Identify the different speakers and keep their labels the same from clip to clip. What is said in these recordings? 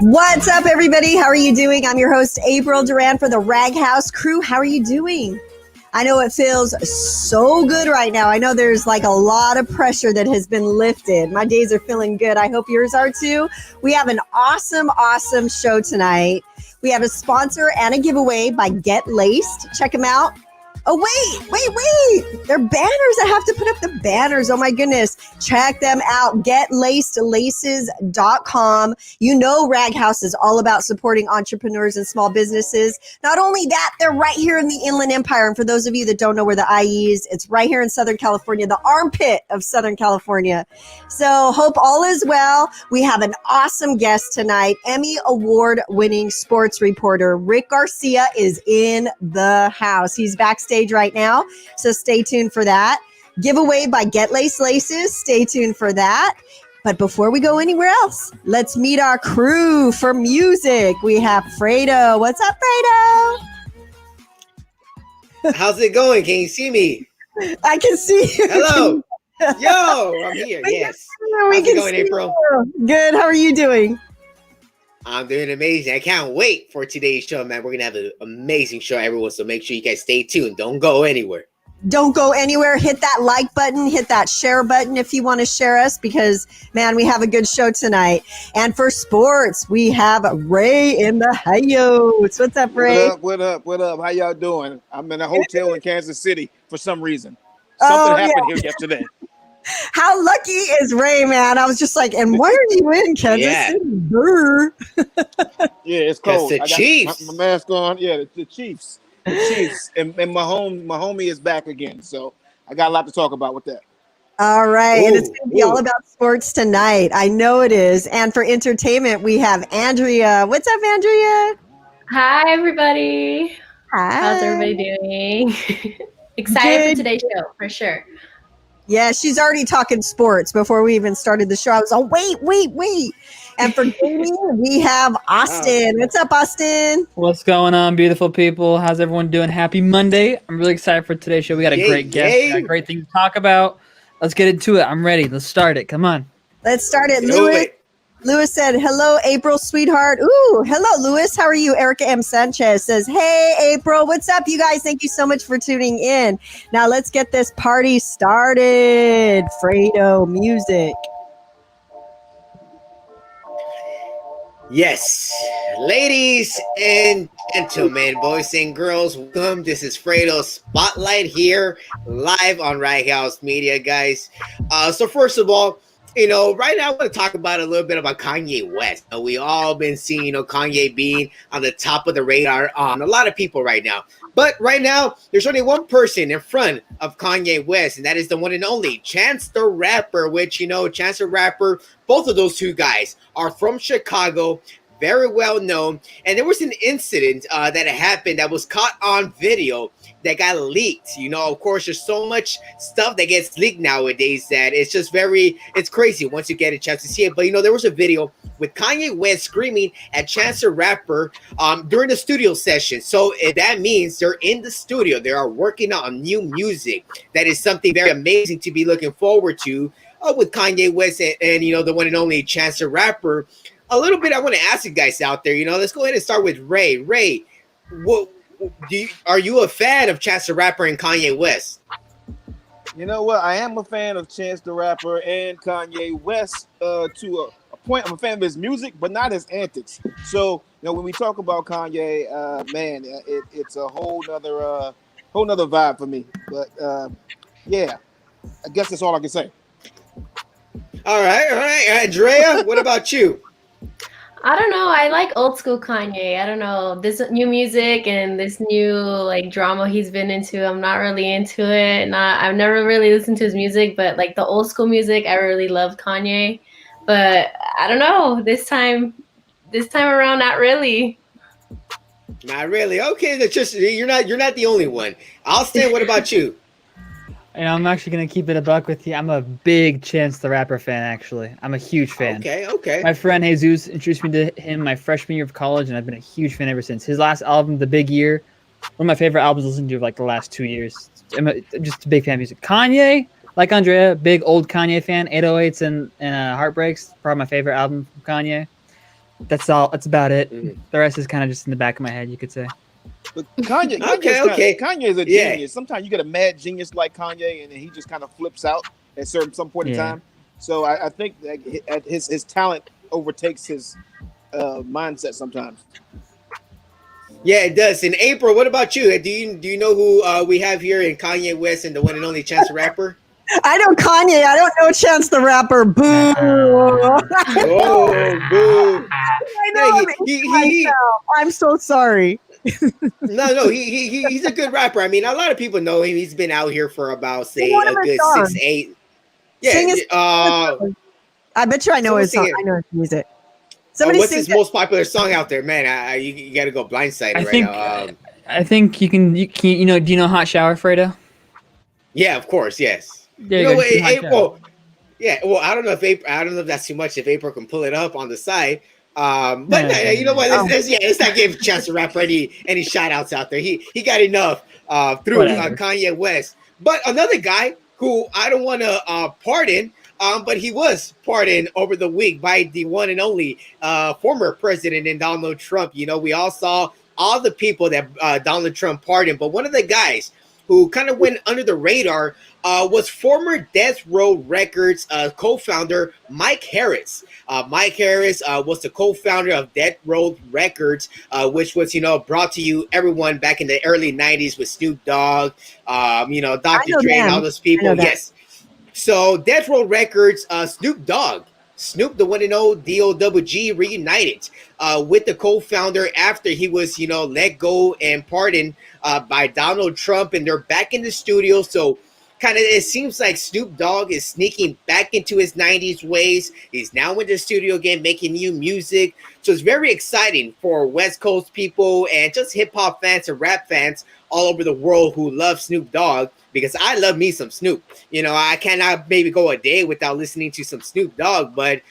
Speaker 1: What's up, everybody? How are you doing? I'm your host, April Duran for the Rag House crew. How are you doing? I know it feels so good right now. I know there's like a lot of pressure that has been lifted. My days are feeling good. I hope yours are too. We have an awesome show tonight. We have a sponsor and a giveaway by Get Laced. Check them out. Oh, wait. They're banners. I have to put up the banners. Oh, my goodness. Check them out. GetLacedLaces.com. You know Rag House is all about supporting entrepreneurs and small businesses. Not only that, they're right here in the Inland Empire. And for those of you that don't know where the IE is, it's right here in Southern California, the armpit of Southern California. So hope all is well. We have an awesome guest tonight. Emmy Award winning sports reporter Rick Garcia is in the house. He's backstage right now, so stay tuned for that. Giveaway by Get Lace Laces, stay tuned for that. But before we go anywhere else, let's meet our crew for music. We have Fredo. What's up, Fredo?
Speaker 2: How's it going? Can you see me?
Speaker 1: I can see you.
Speaker 2: Hello. Yo, I'm here. Yes. How's it going, April?
Speaker 1: Good. How are you doing?
Speaker 2: I'm doing amazing. I can't wait for today's show, man. We're going to have an amazing show, everyone. So make sure you guys stay tuned. Don't go anywhere.
Speaker 1: Don't go anywhere. Hit that like button. Hit that share button if you want to share us because, man, we have a good show tonight. And for sports, we have Ray in the house. What's up, Ray?
Speaker 3: What up? How y'all doing? I'm in a hotel in Kansas City for some reason. Something happened here yesterday.
Speaker 1: How lucky is Ray, man? I was just like, and why are you in Kansas City?
Speaker 3: Yeah, it's cold.
Speaker 2: The Chiefs.
Speaker 3: My mask on. Yeah, the Chiefs. The Chiefs. And my homie is back again. So I got a lot to talk about with that.
Speaker 1: All right. And it's going to be all about sports tonight. I know it is. And for entertainment, we have Andrea. What's up, Andrea?
Speaker 4: Hi, everybody.
Speaker 1: Hi.
Speaker 4: How's everybody doing? Excited for today's show, for sure.
Speaker 1: Yeah, she's already talking sports before we even started the show. I was like, wait. And for gaming, we have Austin. What's up, Austin?
Speaker 5: What's going on, beautiful people? How's everyone doing? Happy Monday. I'm really excited for today's show. We got a great guest. We got a great thing to talk about. Let's get into it. I'm ready. Let's start it. Come on.
Speaker 1: Let's start it. Lewis said, hello, April, sweetheart. Ooh, hello, Lewis. How are you? Erica M. Sanchez says, hey, April. What's up, you guys? Thank you so much for tuning in. Now let's get this party started. Fredo music.
Speaker 2: Yes. Ladies and gentlemen, boys and girls, welcome. This is Fredo Spotlight here live on Rag House Media, guys. So first of all, right now I want to talk about a little bit about Kanye West. We all been seeing, Kanye being on the top of the radar on a lot of people right now. But right now, there's only one person in front of Kanye West, and that is the one and only Chance the Rapper, which, Chance the Rapper, both of those two guys are from Chicago, very well known. And there was an incident that happened that was caught on video that got leaked. Of course, there's so much stuff that gets leaked nowadays that it's just it's crazy once you get a chance to see it. But, there was a video with Kanye West screaming at Chance the Rapper during the studio session. So that means they're in the studio. They are working on new music. That is something very amazing to be looking forward to with Kanye West and the one and only Chance the Rapper. A little bit I want to ask you guys out there, let's go ahead and start with Ray. Ray, are you a fan of Chance the Rapper and Kanye West?
Speaker 3: You know what? I am a fan of Chance the Rapper and Kanye West to a point. I'm a fan of his music, but not his antics. So, when we talk about Kanye, man, it's a whole nother vibe for me. But yeah, I guess that's all I can say.
Speaker 2: All right. Andrea, what about you?
Speaker 4: I don't know. I like old school Kanye. I don't know. This new music and this new like drama he's been into, I'm not really into it. Not I've never really listened to his music, but like the old school music, I really love Kanye. But I don't know. This time around, not really.
Speaker 2: Not really. Okay, that's just you're not the only one. I'll say. What about you?
Speaker 5: And I'm actually gonna keep it a buck with you. I'm a big Chance the Rapper fan. Actually, I'm a huge fan.
Speaker 2: Okay.
Speaker 5: My friend Jesus introduced me to him my freshman year of college, and I've been a huge fan ever since. His last album, The Big Year, one of my favorite albums to listen to like the last 2 years. I'm just a big fan of music. Kanye, like Andrea, big old Kanye fan. 808s and Heartbreaks, probably my favorite album from Kanye. That's all. That's about it. The rest is kind of just in the back of my head, you could say.
Speaker 3: But Kanye,
Speaker 2: Okay.
Speaker 3: Kanye is a genius. Sometimes you get a mad genius like Kanye, and then he just kind of flips out at some point in time. So I think that his talent overtakes his mindset sometimes.
Speaker 2: Yeah, it does. In April, what about you? Do you know who we have here in Kanye West and the one and only Chance the Rapper?
Speaker 1: I know Kanye. I don't know Chance the Rapper. Boo!
Speaker 2: Oh, boo!
Speaker 1: I know. I'm so sorry.
Speaker 2: No, he's a good rapper. I mean, a lot of people know him. He's been out here for about say a good 6-8. Yeah.
Speaker 1: I bet you I know his song. I know his music.
Speaker 2: What's his most popular song out there, man? You got to go blindsided right now.
Speaker 5: I think you can. Do you know Hot Shower, Fredo?
Speaker 2: Yeah, of course, yes.
Speaker 5: April.
Speaker 2: Yeah, well, I don't know if that's too much. If April can pull it up on the side, but you know what? Let's not give Chance the Rapper any shout outs out there. He got enough through Kanye West. But another guy who I don't want to pardon, but he was pardoned over the week by the one and only former president and Donald Trump. You know, we all saw all the people that Donald Trump pardoned, but one of the guys who kind of went under the radar was former Death Row Records co-founder Mike Harris. Mike Harris was the co-founder of Death Row Records, which was, brought to you everyone back in the early 90s with Snoop Dogg, Dr. Dre and all those people. Yes. So Death Row Records, Snoop, the one and only D-O-double-G, reunited with the co-founder after he was, let go and pardoned by Donald Trump, and they're back in the studio. So kind of it seems like Snoop Dogg is sneaking back into his 90s ways. He's now in the studio again making new music. So it's very exciting for West Coast people and just hip-hop fans and rap fans all over the world who love Snoop Dogg, because I love me some Snoop. I cannot maybe go a day without listening to some Snoop Dogg. But,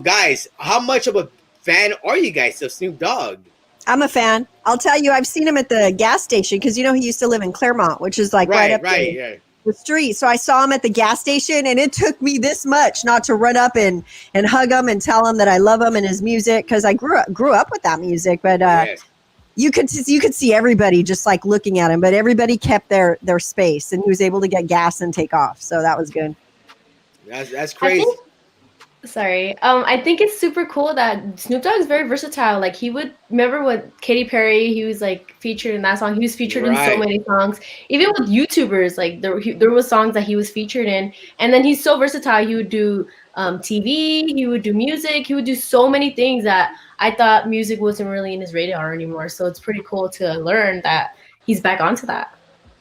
Speaker 2: guys, how much of a fan are you guys of Snoop Dogg?
Speaker 1: I'm a fan. I'll tell you, I've seen him at the gas station because, he used to live in Claremont, which is like right up the street. So I saw him at the gas station, and it took me this much not to run up and hug him and tell him that I love him and his music, because I grew up with that music. But you could see everybody just like looking at him, but everybody kept their space, and he was able to get gas and take off. So that was good.
Speaker 2: That's crazy.
Speaker 4: I think it's super cool that Snoop Dogg is very versatile. Like, he would remember what Katy Perry, he was like featured in that song. He was featured in so many songs, even with YouTubers. Like there was songs that he was featured in, and then he's so versatile. He would do TV, he would do music, he would do so many things that I thought music wasn't really in his radar anymore. So it's pretty cool to learn that he's back onto that.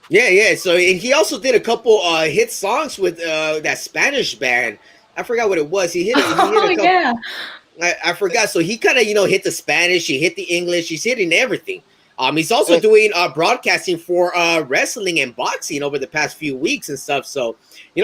Speaker 2: Yeah. So, and he also did a couple hit songs with that Spanish band. I forgot what it was. He hit a couple.
Speaker 4: Yeah.
Speaker 2: I forgot. So he kind of, hit the Spanish, he hit the English, he's hitting everything. He's also doing broadcasting for wrestling and boxing over the past few weeks and stuff. So,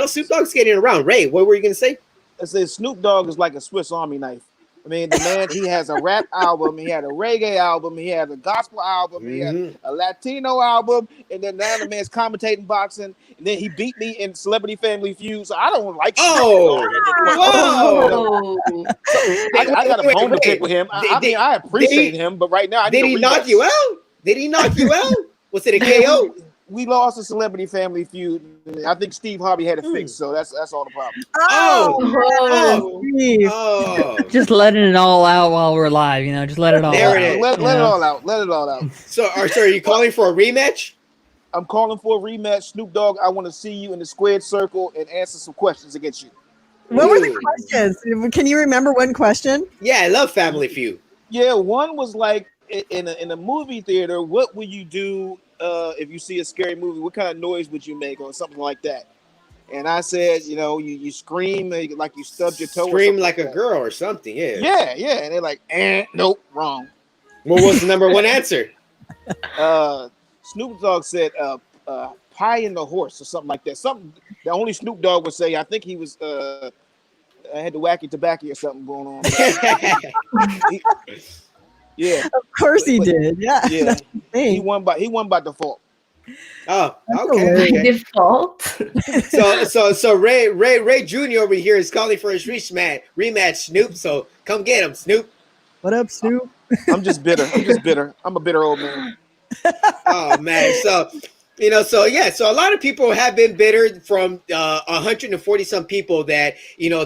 Speaker 2: Snoop Dogg's getting around. Ray, what were you going to say?
Speaker 3: I said Snoop Dogg is like a Swiss Army knife. I mean, the man, he has a rap album, he had a reggae album, he had a gospel album, he had a Latino album, and then now the man's commentating boxing, and then he beat me in Celebrity Family Feud, so I don't like I got a bone to pick with him. I appreciate him, but right now I
Speaker 2: did he knock you out? Did he knock you out? Was it a KO?
Speaker 3: We lost a Celebrity Family Feud. I think Steve Harvey had it fixed, so that's all the problem.
Speaker 5: Just letting it all out while we're live, just let it all out.
Speaker 3: Let it all out. Let it all out.
Speaker 2: So are you calling for a rematch?
Speaker 3: I'm calling for a rematch. Snoop Dogg, I want to see you in the squared circle and answer some questions against you.
Speaker 1: What were the questions? Can you remember one question?
Speaker 2: Yeah, I love Family Feud.
Speaker 3: Yeah, one was like in a movie theater. What would you do if you see a scary movie? What kind of noise would you make or something like that? And I said, you scream like you stubbed your toe.
Speaker 2: Scream
Speaker 3: or
Speaker 2: like a
Speaker 3: that.
Speaker 2: girl or something. Yeah.
Speaker 3: Yeah. And they're like, nope, wrong.
Speaker 2: What was the number one answer?
Speaker 3: Snoop Dogg said, pie in the horse or something like that. Something the only Snoop Dogg would say. I think he was had the wacky tobacco or something going on. Yeah,
Speaker 1: of course he did. Yeah.
Speaker 3: He won by default.
Speaker 2: Oh, okay.
Speaker 4: Default.
Speaker 2: So Ray Jr. over here is calling for his rematch, Snoop. So come get him, Snoop.
Speaker 1: What up, Snoop?
Speaker 3: I'm just bitter. I'm a bitter old man.
Speaker 2: Oh man, so a lot of people have been bitter from 140 some people that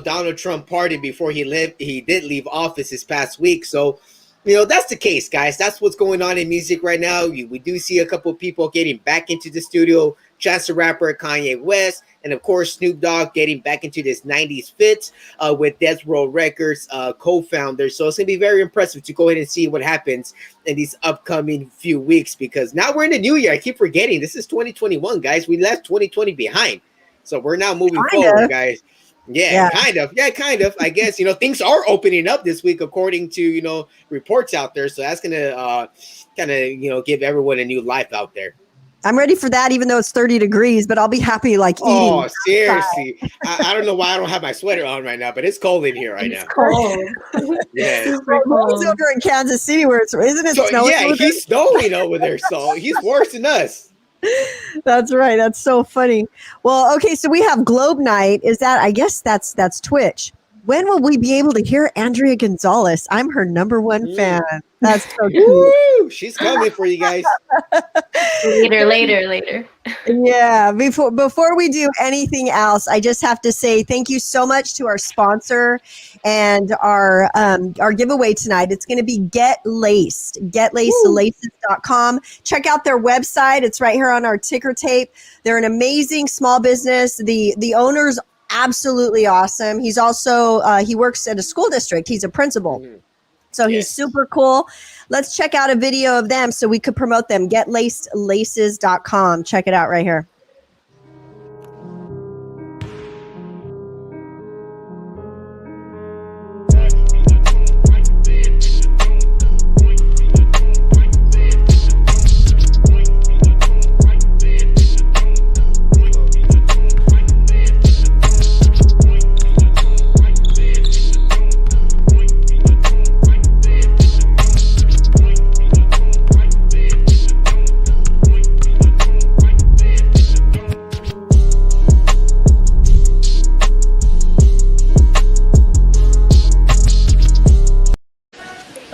Speaker 2: Donald Trump pardoned before he did leave office this past week. So that's the case, guys. That's what's going on in music right now. We do see a couple of people getting back into the studio. Chance the Rapper, Kanye West, and of course Snoop Dogg getting back into this 90s fits with Death Row Records co-founder. So it's going to be very impressive to go ahead and see what happens in these upcoming few weeks, because now we're in the new year. I keep forgetting. This is 2021, guys. We left 2020 behind. So we're now moving forward, guys. Yeah, kind of. Yeah, kind of. I guess, things are opening up this week according to, reports out there. So that's going to kind of, give everyone a new life out there.
Speaker 1: I'm ready for that, even though it's 30 degrees, but I'll be happy eating.
Speaker 2: Oh, seriously. I don't know why I don't have my sweater on right now, but it's cold in here right now.
Speaker 4: Cold.
Speaker 2: Yeah.
Speaker 1: He's over in Kansas City where isn't it snowing?
Speaker 2: Yeah, he's snowing over there, so he's worse than us.
Speaker 1: That's right. That's so funny. Well, okay, so we have Globe Night. I guess that's Twitch. When will we be able to hear Andrea Gonzalez? I'm her number one fan. That's so cute.
Speaker 2: Woo! She's coming for you guys.
Speaker 4: Later.
Speaker 1: Yeah. Before we do anything else, I just have to say thank you so much to our sponsor and our giveaway tonight. It's going to be Get Laced. GetLacedLaces.com. Check out their website. It's right here on our ticker tape. They're an amazing small business. The owner's absolutely awesome. He's also he works at a school district. He's a principal. So he's super cool. Let's check out a video of them so we could promote them. GetLacedLaces.com. Check it out right here.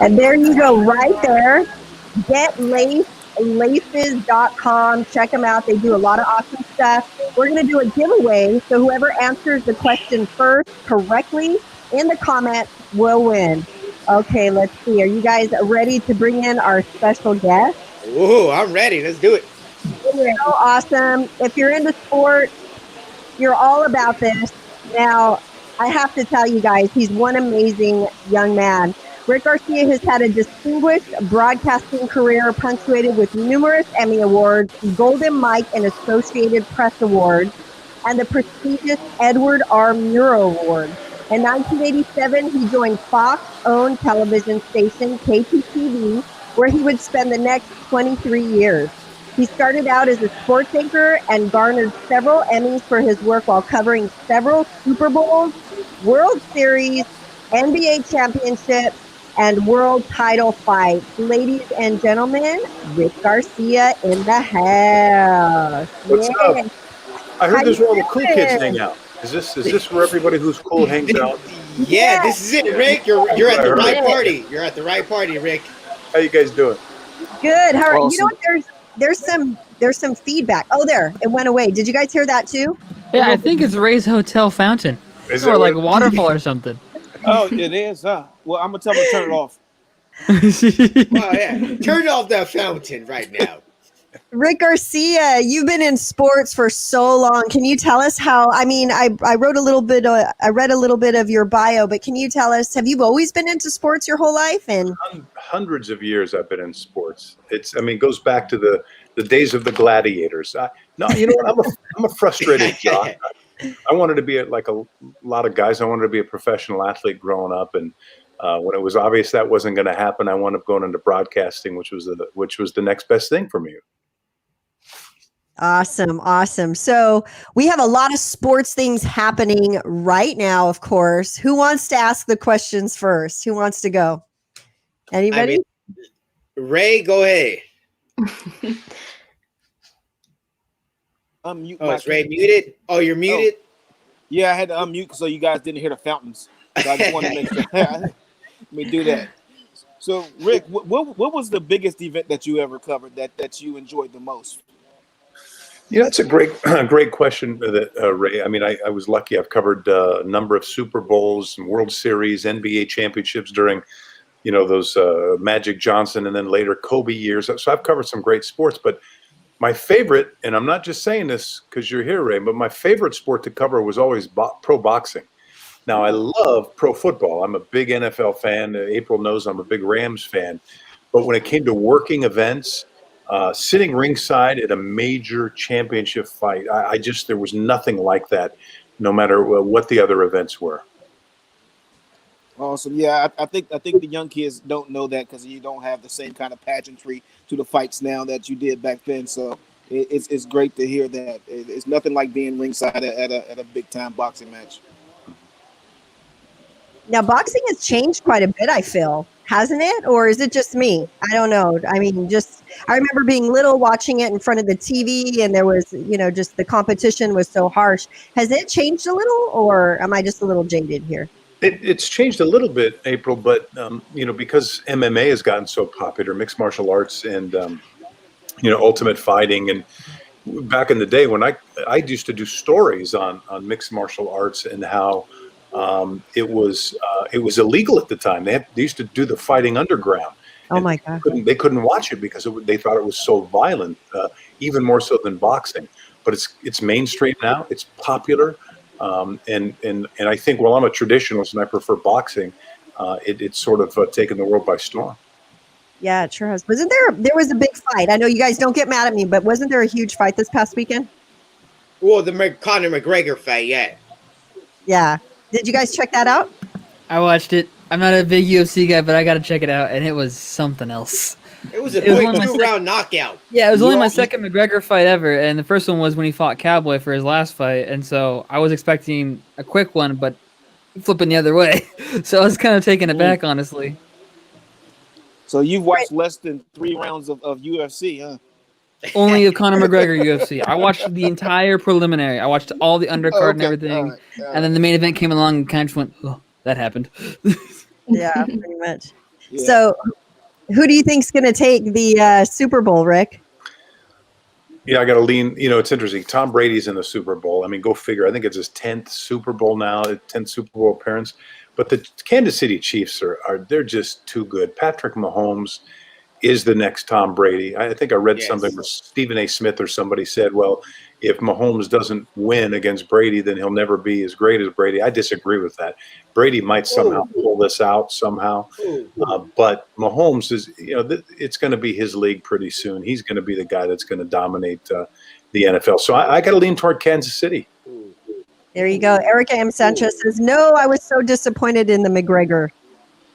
Speaker 1: And there you go, right there. GetLacedLaces.com. Check them out. They do a lot of awesome stuff. We're going to do a giveaway. So whoever answers the question first correctly in the comments will win. Okay, let's see. Are you guys ready to bring in our special guest?
Speaker 2: Ooh, I'm ready. Let's do it.
Speaker 1: So awesome. If you're into sports, you're all about this. Now, I have to tell you guys, he's one amazing young man. Rick Garcia has had a distinguished broadcasting career punctuated with numerous Emmy Awards, Golden Mike and Associated Press Awards, and the prestigious Edward R. Murrow Award. In 1987, he joined Fox-owned television station KTTV, where he would spend the next 23 years. He started out as a sports anchor and garnered several Emmys for his work while covering several Super Bowls, World Series, NBA championships, and world title fights. Ladies and gentlemen, Rick Garcia in the house.
Speaker 6: What's up? I heard this is where all the cool kids hang out. Is this where everybody who's cool hangs out?
Speaker 2: Yeah, this is it, Rick. You're at the right party. You're at the right party, Rick.
Speaker 6: How you guys doing?
Speaker 1: Good. How are
Speaker 3: Awesome.
Speaker 1: you? Know what? There's some feedback. Oh, there it went away. Did you guys hear that too?
Speaker 5: Yeah, I think it's Ray's hotel fountain. Or like a waterfall or something.
Speaker 3: Oh, it is, huh? Well, I'm gonna tell them to turn it off.
Speaker 2: Oh yeah, turn off that fountain right now.
Speaker 1: Rick Garcia, you've been in sports for so long. Can you tell us how? I mean, I wrote a little bit. I read a little bit of your bio, but can you tell us? Have you always been into sports your whole life? And
Speaker 6: Hundreds of years I've been in sports. It goes back to the days of the gladiators. No, you know what? I'm a frustrated jock. I wanted to be like a lot of guys. I wanted to be a professional athlete growing up, and when it was obvious that wasn't going to happen, I wound up going into broadcasting, which was the next best thing for me.
Speaker 1: Awesome. So we have a lot of sports things happening right now, of course. Who wants to ask the questions first? Who wants to go? Anybody?
Speaker 2: Ray, go ahead.
Speaker 3: Unmute.
Speaker 2: Oh, is Ray muted? Oh, you're muted?
Speaker 3: Yeah, I had to unmute so you guys didn't hear the fountains. So I just wanted to make sure. Let me do that. So, Rick, what was the biggest event that you ever covered that you enjoyed the most?
Speaker 6: Yeah, that's a great question, Ray. I mean, I was lucky. I've covered a number of Super Bowls and World Series, NBA championships during, those Magic Johnson and then later Kobe years. So I've covered some great sports. But my favorite, and I'm not just saying this because you're here, Ray, but my favorite sport to cover was always pro boxing. Now, I love pro football. I'm a big NFL fan. April knows I'm a big Rams fan. But when it came to working events, sitting ringside at a major championship fight, there was nothing like that, no matter what the other events were.
Speaker 3: Awesome. Yeah, I think the young kids don't know that because you don't have the same kind of pageantry to the fights now that you did back then. So it's great to hear that. It's nothing like being ringside at a big time boxing match.
Speaker 1: Now, boxing has changed quite a bit, I feel, hasn't it? Or is it just me? I don't know. I mean, I remember being little, watching it in front of the TV, and there was, just the competition was so harsh. Has it changed a little, or am I just a little jaded here?
Speaker 6: It's changed a little bit, April, but, because MMA has gotten so popular, mixed martial arts and, ultimate fighting. And back in the day when I used to do stories on mixed martial arts and how it was illegal at the time. They used to do the fighting underground.
Speaker 1: Oh my God!
Speaker 6: They couldn't watch it because they thought it was so violent, even more so than boxing. But it's mainstream now. It's popular, and I think while I'm a traditionalist and I prefer boxing, it's sort of taken the world by storm.
Speaker 1: Yeah, it sure has. Wasn't there was a big fight? I know you guys don't get mad at me, but wasn't there a huge fight this past weekend?
Speaker 2: Well, the Conor McGregor fight, yeah.
Speaker 1: Yeah. Did you guys check that out?
Speaker 5: I watched it. I'm not a big UFC guy, but I got to check it out, and it was something else.
Speaker 2: It was a quick 2-round knockout.
Speaker 5: Yeah, it was only my second McGregor fight ever, and the first one was when he fought Cowboy for his last fight, and so I was expecting a quick one, but flipping the other way. So I was kind of taken aback, honestly.
Speaker 3: So you've watched less than 3 rounds of UFC, huh?
Speaker 5: Only of Conor McGregor UFC. I watched the entire preliminary. I watched all the undercard and everything, all right. And then the main event came along and kind of just went, oh, that happened.
Speaker 1: Yeah, pretty much. Yeah. So who do you think's going to take the Super Bowl, Rick?
Speaker 6: Yeah, I got to lean. It's interesting. Tom Brady's in the Super Bowl. I mean, go figure. I think it's his 10th Super Bowl now, 10th Super Bowl appearance. But the Kansas City Chiefs they're just too good. Patrick Mahomes is the next Tom Brady. I think I read something where Stephen A. Smith or somebody said, well, if Mahomes doesn't win against Brady, then he'll never be as great as Brady. I disagree with that. Brady might somehow pull this out somehow. But Mahomes is, it's going to be his league pretty soon. He's going to be the guy that's going to dominate the NFL. So I got to lean toward Kansas City.
Speaker 1: There you go. Erica M. Sanchez says, no, I was so disappointed in the McGregor.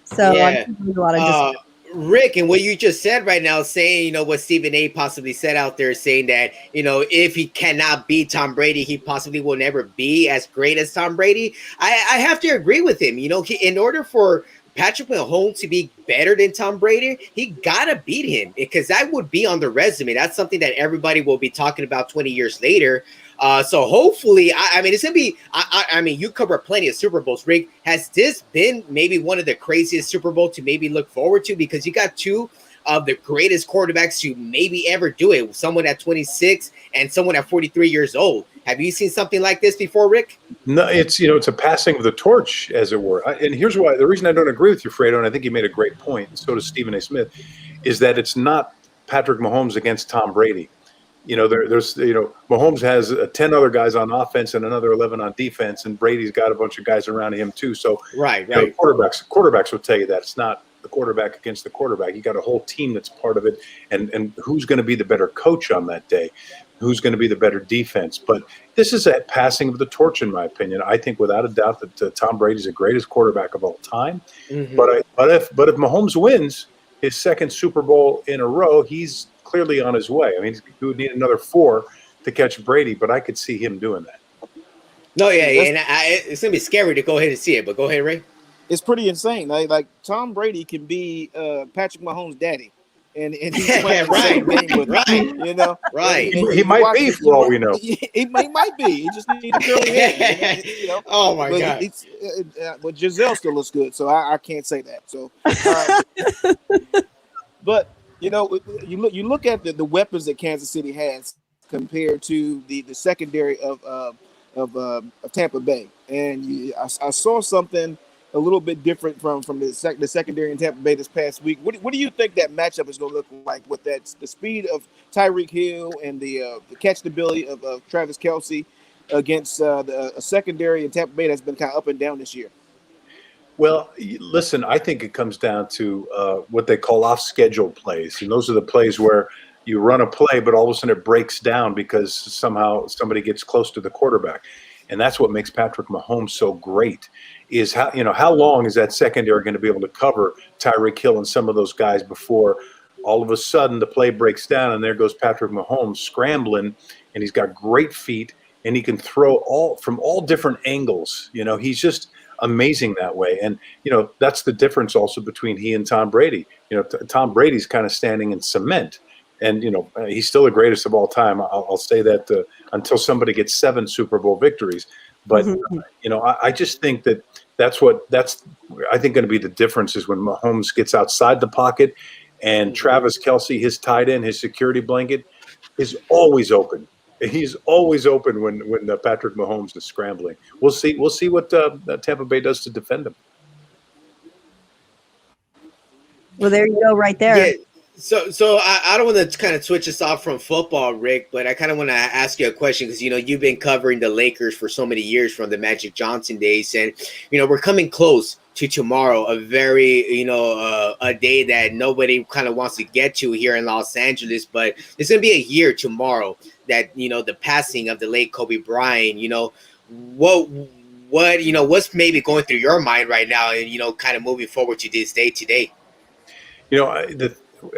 Speaker 1: So
Speaker 2: yeah.
Speaker 1: I'm a lot of disappointment.
Speaker 2: Rick, and what you just said right now, saying, what Stephen A. possibly said out there, saying that, if he cannot beat Tom Brady, he possibly will never be as great as Tom Brady. I have to agree with him. In order for Patrick Mahomes to be better than Tom Brady, he got to beat him because that would be on the resume. That's something that everybody will be talking about 20 years later. So hopefully, it's going to be, you cover plenty of Super Bowls, Rick. Has this been maybe one of the craziest Super Bowls to maybe look forward to? Because you got 2 of the greatest quarterbacks to maybe ever do it. Someone at 26 and someone at 43 years old. Have you seen something like this before, Rick?
Speaker 6: No, it's a passing of the torch, as it were. And here's why. The reason I don't agree with you, Fredo, and I think you made a great point, and so does Stephen A. Smith, is that it's not Patrick Mahomes against Tom Brady. there's Mahomes has 10 other guys on offense and another 11 on defense, and Brady's got a bunch of guys around him too. So
Speaker 2: right.
Speaker 6: Quarterbacks will tell you that it's not the quarterback against the quarterback. You got a whole team that's part of it, and who's going to be the better coach on that day? Who's going to be the better defense? But this is a passing of the torch, in my opinion. I think without a doubt that Tom Brady's the greatest quarterback of all time.
Speaker 2: Mm-hmm.
Speaker 6: But if Mahomes wins his second Super Bowl in a row, he's clearly on his way. I mean, he would need another 4 to catch Brady, but I could see him doing that.
Speaker 2: No, yeah, and it's gonna be scary to go ahead and see it. But go ahead, Ray.
Speaker 3: It's pretty insane. Like Tom Brady can be Patrick Mahomes' daddy, and he's playing the same game with him,
Speaker 2: Right.
Speaker 6: He might be, for all we know.
Speaker 3: He might be. He just needs to curly hair.
Speaker 2: Oh my God.
Speaker 3: But Giselle still looks good, so I can't say that. So, but you look at the weapons that Kansas City has compared to the secondary of Tampa Bay, and I saw something a little bit different from the secondary in Tampa Bay this past week. What do you think that matchup is going to look like with the speed of Tyreek Hill and the catching ability of Travis Kelce against a secondary in Tampa Bay that's been kind of up and down this year?
Speaker 6: Well, listen, I think it comes down to what they call off-schedule plays, and those are the plays where you run a play, but all of a sudden it breaks down because somehow somebody gets close to the quarterback. And that's what makes Patrick Mahomes so great, is how long is that secondary going to be able to cover Tyreek Hill and some of those guys before all of a sudden the play breaks down and there goes Patrick Mahomes scrambling, and he's got great feet and he can throw from all different angles. He's just amazing that way. And, that's the difference also between he and Tom Brady. Tom Brady's kind of standing in cement. And, he's still the greatest of all time. I'll say that until somebody gets 7 Super Bowl victories. But, I just think that's I think going to be the difference is when Mahomes gets outside the pocket and Travis Kelce, his tight end, his security blanket, is always open. He's always open when Patrick Mahomes is scrambling. We'll see what Tampa Bay does to defend him.
Speaker 1: Well, there you go, right there.
Speaker 2: Yeah. So I don't want to kind of switch us off from football, Rick, but I kind of want to ask you a question because, you've been covering the Lakers for so many years from the Magic Johnson days. And, we're coming close to tomorrow, a very, a day that nobody kind of wants to get to here in Los Angeles. But it's going to be a year tomorrow that, the passing of the late Kobe Bryant. What's maybe going through your mind right now and, kind of moving forward to this day today?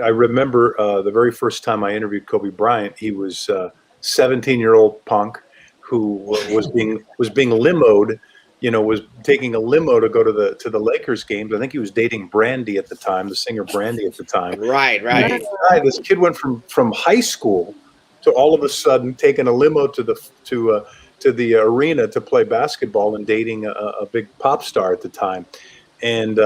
Speaker 6: I remember the very first time I interviewed Kobe Bryant. He was 17-year-old punk who was being limoed. Was taking a limo to go to the Lakers games. I think he was dating Brandy at the time, the singer Brandy at the time.
Speaker 2: Right.
Speaker 6: This kid went from high school to all of a sudden taking a limo to the arena to play basketball and dating a big pop star at the time. And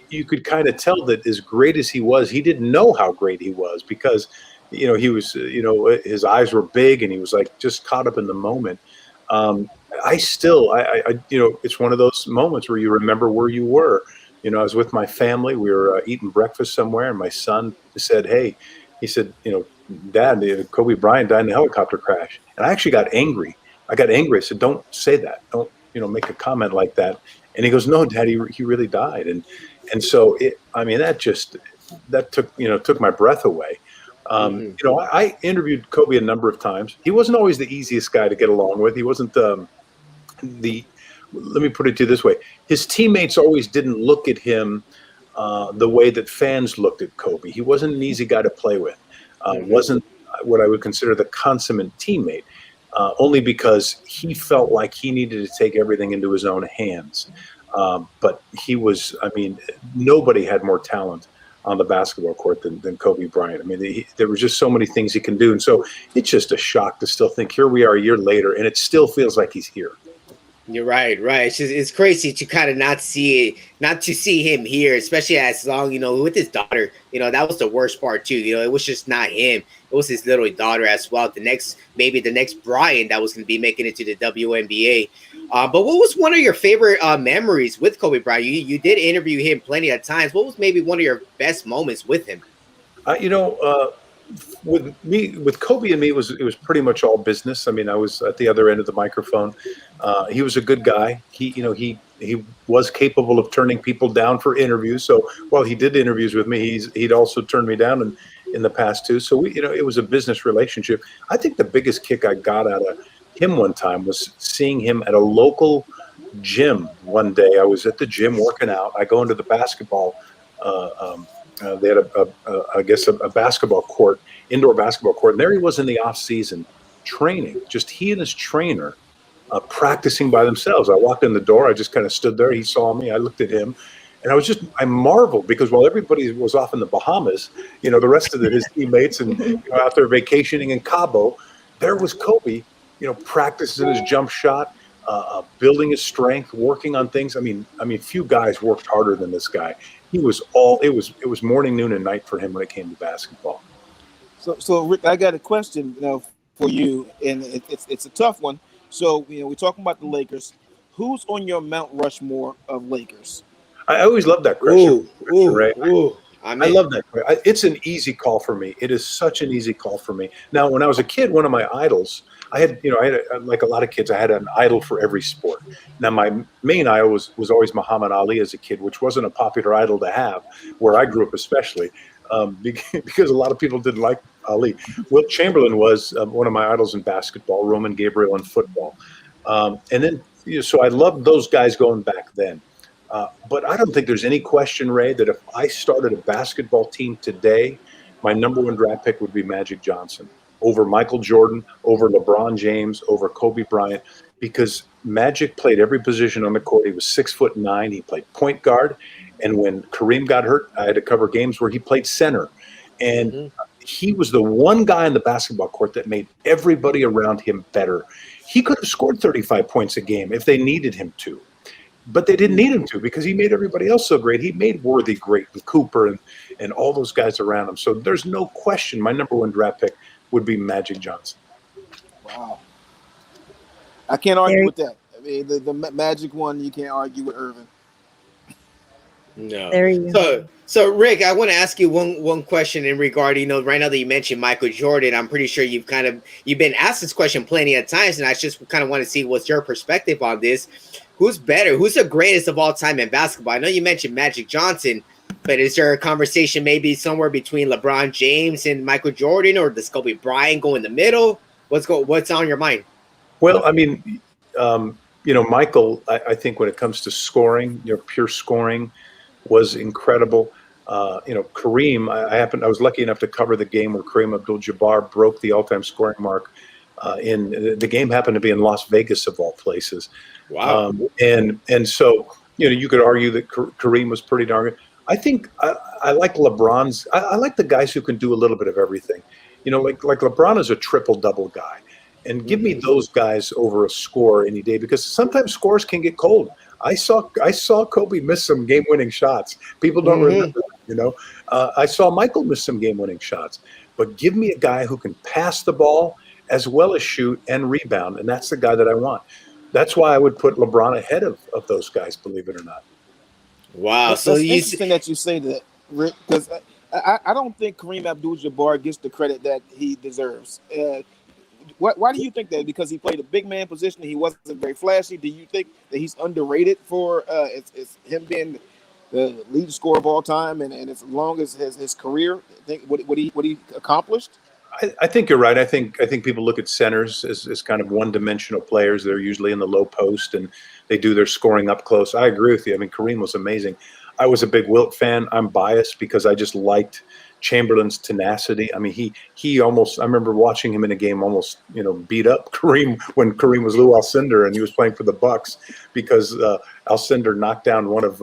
Speaker 6: you could kind of tell that as great as he was, he didn't know how great he was because, he was, his eyes were big and he was like just caught up in the moment. It's one of those moments where you remember where you were. I was with my family. We were eating breakfast somewhere, and my son said, "Hey," he said, "Dad, Kobe Bryant died in a helicopter crash." And I actually got angry. I said, "Don't say that. Don't, make a comment like that." And he goes, "No, Dad, he really died." And so that took my breath away. I interviewed Kobe a number of times. He wasn't always the easiest guy to get along with. He wasn't let me put it to you this way. His teammates always didn't look at him the way that fans looked at Kobe. He wasn't an easy guy to play with. Wasn't what I would consider the consummate teammate. Only because he felt like he needed to take everything into his own hands. But he was, nobody had more talent on the basketball court than Kobe Bryant. There were just so many things he can do. And so it's just a shock to still think here we are a year later and it still feels like he's here.
Speaker 2: You're right. It's crazy to kind of not to see him here, especially as long, with his daughter, that was the worst part too. It was just not him. It was his little daughter as well. The next Brian that was going to be making it to the WNBA. But what was one of your favorite memories with Kobe Bryant? You did interview him plenty of times. What was maybe one of your best moments with him?
Speaker 6: with Kobe and me, it was pretty much all business. I mean, I was at the other end of the microphone. He was a good guy. He was capable of turning people down for interviews. So while he did interviews with me, he'd also turned me down in the past too. So it was a business relationship. I think the biggest kick I got out of him one time was seeing him at a local gym one day. I was at the gym working out. I go into the basketball. They had a basketball court, indoor basketball court, and there he was in the off season training. Just he and his trainer practicing by themselves. I walked in the door. I just kind of stood there. He saw me. I looked at him, and I marveled because while everybody was off in the Bahamas, the rest of his teammates and out there vacationing in Cabo, there was Kobe, practicing his jump shot. Building his strength, working on things. I mean, few guys worked harder than this guy. He was it was morning, noon, and night for him when it came to basketball.
Speaker 3: So Rick, I got a question, for you, and it's a tough one. So, we're talking about the Lakers. Who's on your Mount Rushmore of Lakers?
Speaker 6: I always love that question, Ray.
Speaker 2: I
Speaker 6: love that. It's an easy call for me. It is such an easy call for me. Now, when I was a kid, one of my idols, I had like a lot of kids, I had an idol for every sport. Now, my main idol was always Muhammad Ali as a kid, which wasn't a popular idol to have, where I grew up especially, because a lot of people didn't like Ali. Wilt Chamberlain was one of my idols in basketball, Roman Gabriel in football. And then, so I loved those guys going back then. But I don't think there's any question, Ray, that if I started a basketball team today, my number one draft pick would be Magic Johnson over Michael Jordan, over LeBron James, over Kobe Bryant, because Magic played every position on the court. He was 6'9". He played point guard. And when Kareem got hurt, I had to cover games where he played center. And he was the one guy in the basketball court that made everybody around him better. He could have scored 35 points a game if they needed him to. But they didn't need him to because he made everybody else so great. He made Worthy great with Cooper and all those guys around him. So there's no question my number one draft pick would be Magic Johnson.
Speaker 3: Wow. I can't argue with that. I mean, the Magic one, you can't argue with Irvin.
Speaker 2: No.
Speaker 1: There you go.
Speaker 2: So Rick, I want to ask you one question in regard, right now that you mentioned Michael Jordan, I'm pretty sure you've been asked this question plenty of times, and I just kind of want to see what's your perspective on this. Who's better? Who's the greatest of all time in basketball? I know you mentioned Magic Johnson, but is there a conversation maybe somewhere between LeBron James and Michael Jordan, or does Kobe Bryant go in the middle? What's on your mind?
Speaker 6: Well, I mean, Michael, I think when it comes to scoring, pure scoring, was incredible. Kareem, I was lucky enough to cover the game where Kareem Abdul-Jabbar broke the all-time scoring mark. The game happened to be in Las Vegas of all places.
Speaker 2: Wow.
Speaker 6: And so, you could argue that Kareem was pretty darn good. I think I like LeBron's. I like the guys who can do a little bit of everything. Like LeBron is a triple-double guy. And give me those guys over a score any day, because sometimes scores can get cold. I saw Kobe miss some game-winning shots. People don't remember that, I saw Michael miss some game-winning shots. But give me a guy who can pass the ball as well as shoot and rebound, and that's the guy that I want. That's why I would put LeBron ahead of those guys, believe it or not.
Speaker 2: Wow.
Speaker 3: That's interesting that you say that, Rick, because I don't think Kareem Abdul-Jabbar gets the credit that he deserves. Why do you think that? Because he played a big man position, he wasn't very flashy. Do you think that he's underrated for it's him being the lead scorer of all time, and as long as his career, what he accomplished?
Speaker 6: I think you're right. I think people look at centers as kind of one-dimensional players. They're usually in the low post and they do their scoring up close. I agree with you. I mean, Kareem was amazing. I was a big Wilt fan. I'm biased because I just liked Chamberlain's tenacity. I mean, he almost, I remember watching him in a game almost, beat up Kareem when Kareem was Lou Alcindor and he was playing for the Bucks because Alcindor knocked down one of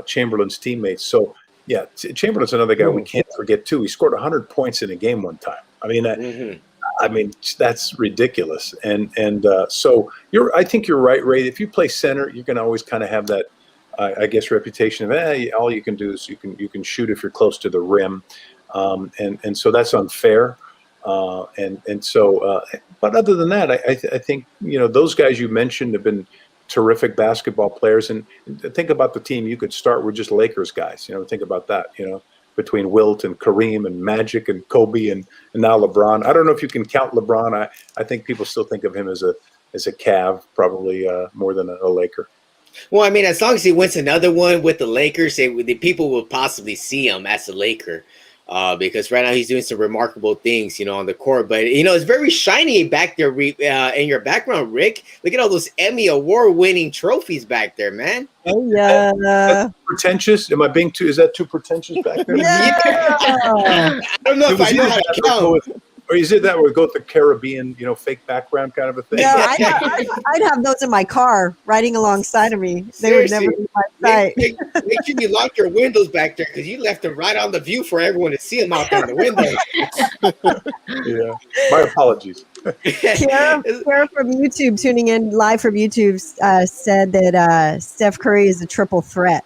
Speaker 6: Chamberlain's teammates. So yeah, Chamberlain's another guy we can't forget too. He scored 100 points in a game one time. I mean, that's ridiculous. And so I think you're right, Ray. If you play center, you can always kind of have that, I guess, reputation of all you can do is you can shoot if you're close to the rim, and so that's unfair. And so, but other than that, I think those guys you mentioned have been terrific basketball players. And think about the team you could start with just Lakers guys. Think about that. between Wilt and Kareem and Magic and Kobe and now LeBron. I don't know if you can count LeBron. I think people still think of him as a Cav, probably more than a Laker.
Speaker 2: Well, I mean, as long as he wins another one with the Lakers, the people will possibly see him as a Laker. Because right now he's doing some remarkable things, on the court. But, it's very shiny back there in your background, Rick. Look at all those Emmy Award winning trophies back there, man.
Speaker 1: Oh, yeah.
Speaker 6: That's pretentious? Am I being is that too pretentious back there?
Speaker 1: Yeah.
Speaker 2: I don't know if I know how to count.
Speaker 6: Or is it that would go with the Caribbean, fake background kind of a thing?
Speaker 1: No, I'd have those in my car riding alongside of me. They would never be my sight.
Speaker 2: Make sure you lock your windows back there because you left them right on the view for everyone to see them out there in the window.
Speaker 6: Yeah, my apologies.
Speaker 1: Kara from YouTube, tuning in live from YouTube, said that Steph Curry is a triple threat.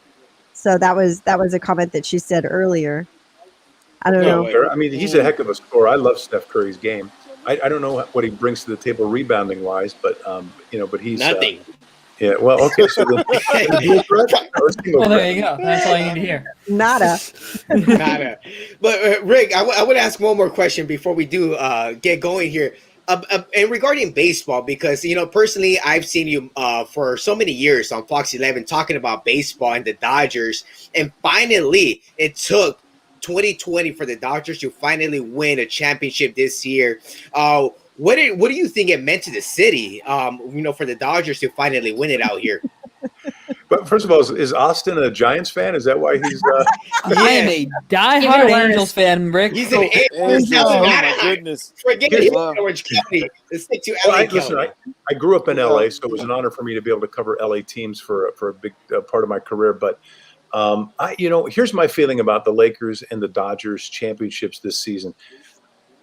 Speaker 1: So that was a comment that she said earlier. I don't know.
Speaker 6: I mean, he's a heck of a scorer. I love Steph Curry's game. I don't know what he brings to the table rebounding wise, but but he's
Speaker 2: nothing.
Speaker 6: Yeah. Well, okay. So then,
Speaker 5: well, there you go. That's all you need to hear.
Speaker 1: Nada.
Speaker 2: But Rick, I would ask one more question before we do get going here. And regarding baseball, because personally, I've seen you for so many years on Fox 11 talking about baseball and the Dodgers, and finally, it took 2020 for the Dodgers to finally win a championship this year. What do you think it meant to the city? For the Dodgers to finally win it out here.
Speaker 6: But first of all, is Austin a Giants fan? Is that why he's?
Speaker 5: I am a diehard Angels fan, Rick.
Speaker 2: He's an Angels fan.
Speaker 3: Oh my goodness!
Speaker 2: Forget it, Orange County. Let's stick to LA.
Speaker 6: Listen, I grew up in LA, so it was an honor for me to be able to cover LA teams for a big part of my career. But here's my feeling about the Lakers and the Dodgers championships this season.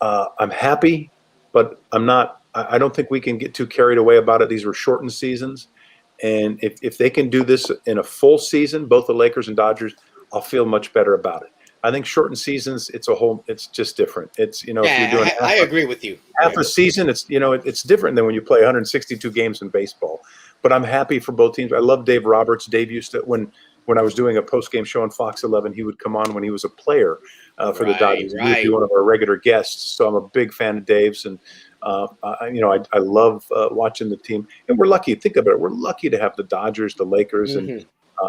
Speaker 6: I'm happy, but I'm not. I don't think we can get too carried away about it. These were shortened seasons. And if they can do this in a full season, both the Lakers and Dodgers, I'll feel much better about it. I think shortened seasons, it's just different. It's, if you're doing
Speaker 2: I agree with you.
Speaker 6: Half a season, it's different than when you play 162 games in baseball. But I'm happy for both teams. I love Dave Roberts. Dave used to, when I was doing a post-game show on Fox 11, he would come on when he was a player for the Dodgers. He would be one of our regular guests. So I'm a big fan of Dave's, and I love watching the team. And we're lucky. Think about it. We're lucky to have the Dodgers, the Lakers, and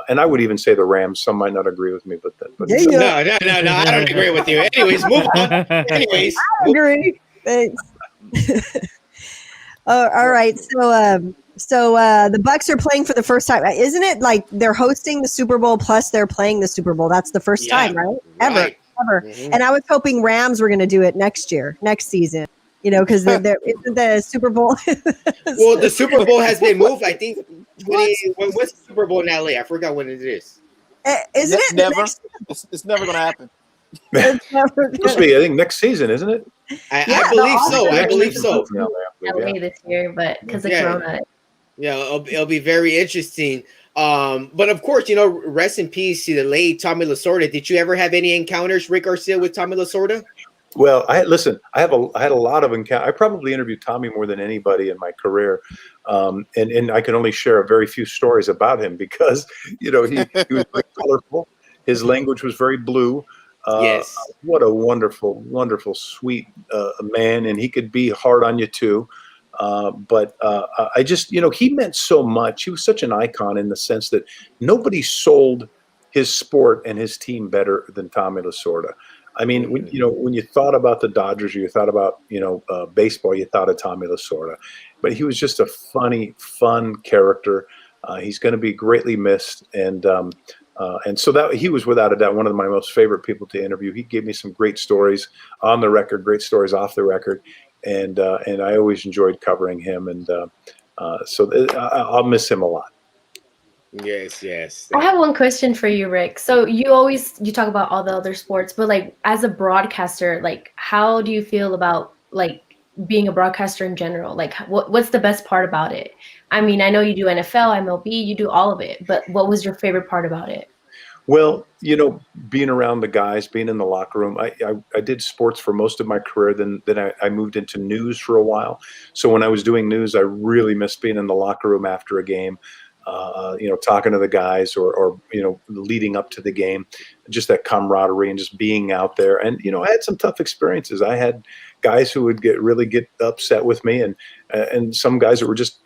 Speaker 6: I would even say the Rams. Some might not agree with me, but
Speaker 2: no, I don't agree with you. Anyways, move on. Anyways,
Speaker 1: I agree. Thanks. All right. So the Bucks are playing for the first time. Isn't it like they're hosting the Super Bowl plus they're playing the Super Bowl? That's the first time, right? Ever. Mm-hmm. And I was hoping Rams were going to do it next season. Because the Super Bowl.
Speaker 2: Well, the Super Bowl has been moved. I think. What's the Super Bowl in LA? I forgot when it is.
Speaker 1: Isn't it
Speaker 3: never? It's never going to happen.
Speaker 6: It's supposed to be, I think, next season, isn't it?
Speaker 2: I believe so. I believe so.
Speaker 4: LA this year, but because of Corona.
Speaker 2: Yeah, it'll be very interesting. But of course, rest in peace to the late Tommy Lasorda. Did you ever have any encounters, Rick Garcia, with Tommy Lasorda?
Speaker 6: Well, I had a lot of encounters. I probably interviewed Tommy more than anybody in my career, and I can only share a very few stories about him because he was very colorful. His language was very blue.
Speaker 2: Yes.
Speaker 6: What a wonderful, wonderful, sweet man, and he could be hard on you too. But I just, he meant so much. He was such an icon in the sense that nobody sold his sport and his team better than Tommy Lasorda. I mean, when you thought about the Dodgers, or you thought about, baseball, you thought of Tommy Lasorda. But he was just a funny, fun character. He's going to be greatly missed. And so that he was without a doubt one of my most favorite people to interview. He gave me some great stories on the record, great stories off the record. And I always enjoyed covering him. And so I'll miss him a lot.
Speaker 2: Yes.
Speaker 4: I have one question for you, Rick. So you talk about all the other sports, but like as a broadcaster, like how do you feel about like being a broadcaster in general? Like what's the best part about it? I mean, I know you do NFL, MLB, you do all of it, but what was your favorite part about it?
Speaker 6: Well, being around the guys, being in the locker room, I did sports for most of my career. Then I moved into news for a while. So when I was doing news, I really missed being in the locker room after a game. talking to the guys or leading up to the game, just that camaraderie and just being out there. And, I had some tough experiences. I had guys who would really get upset with me and some guys that were just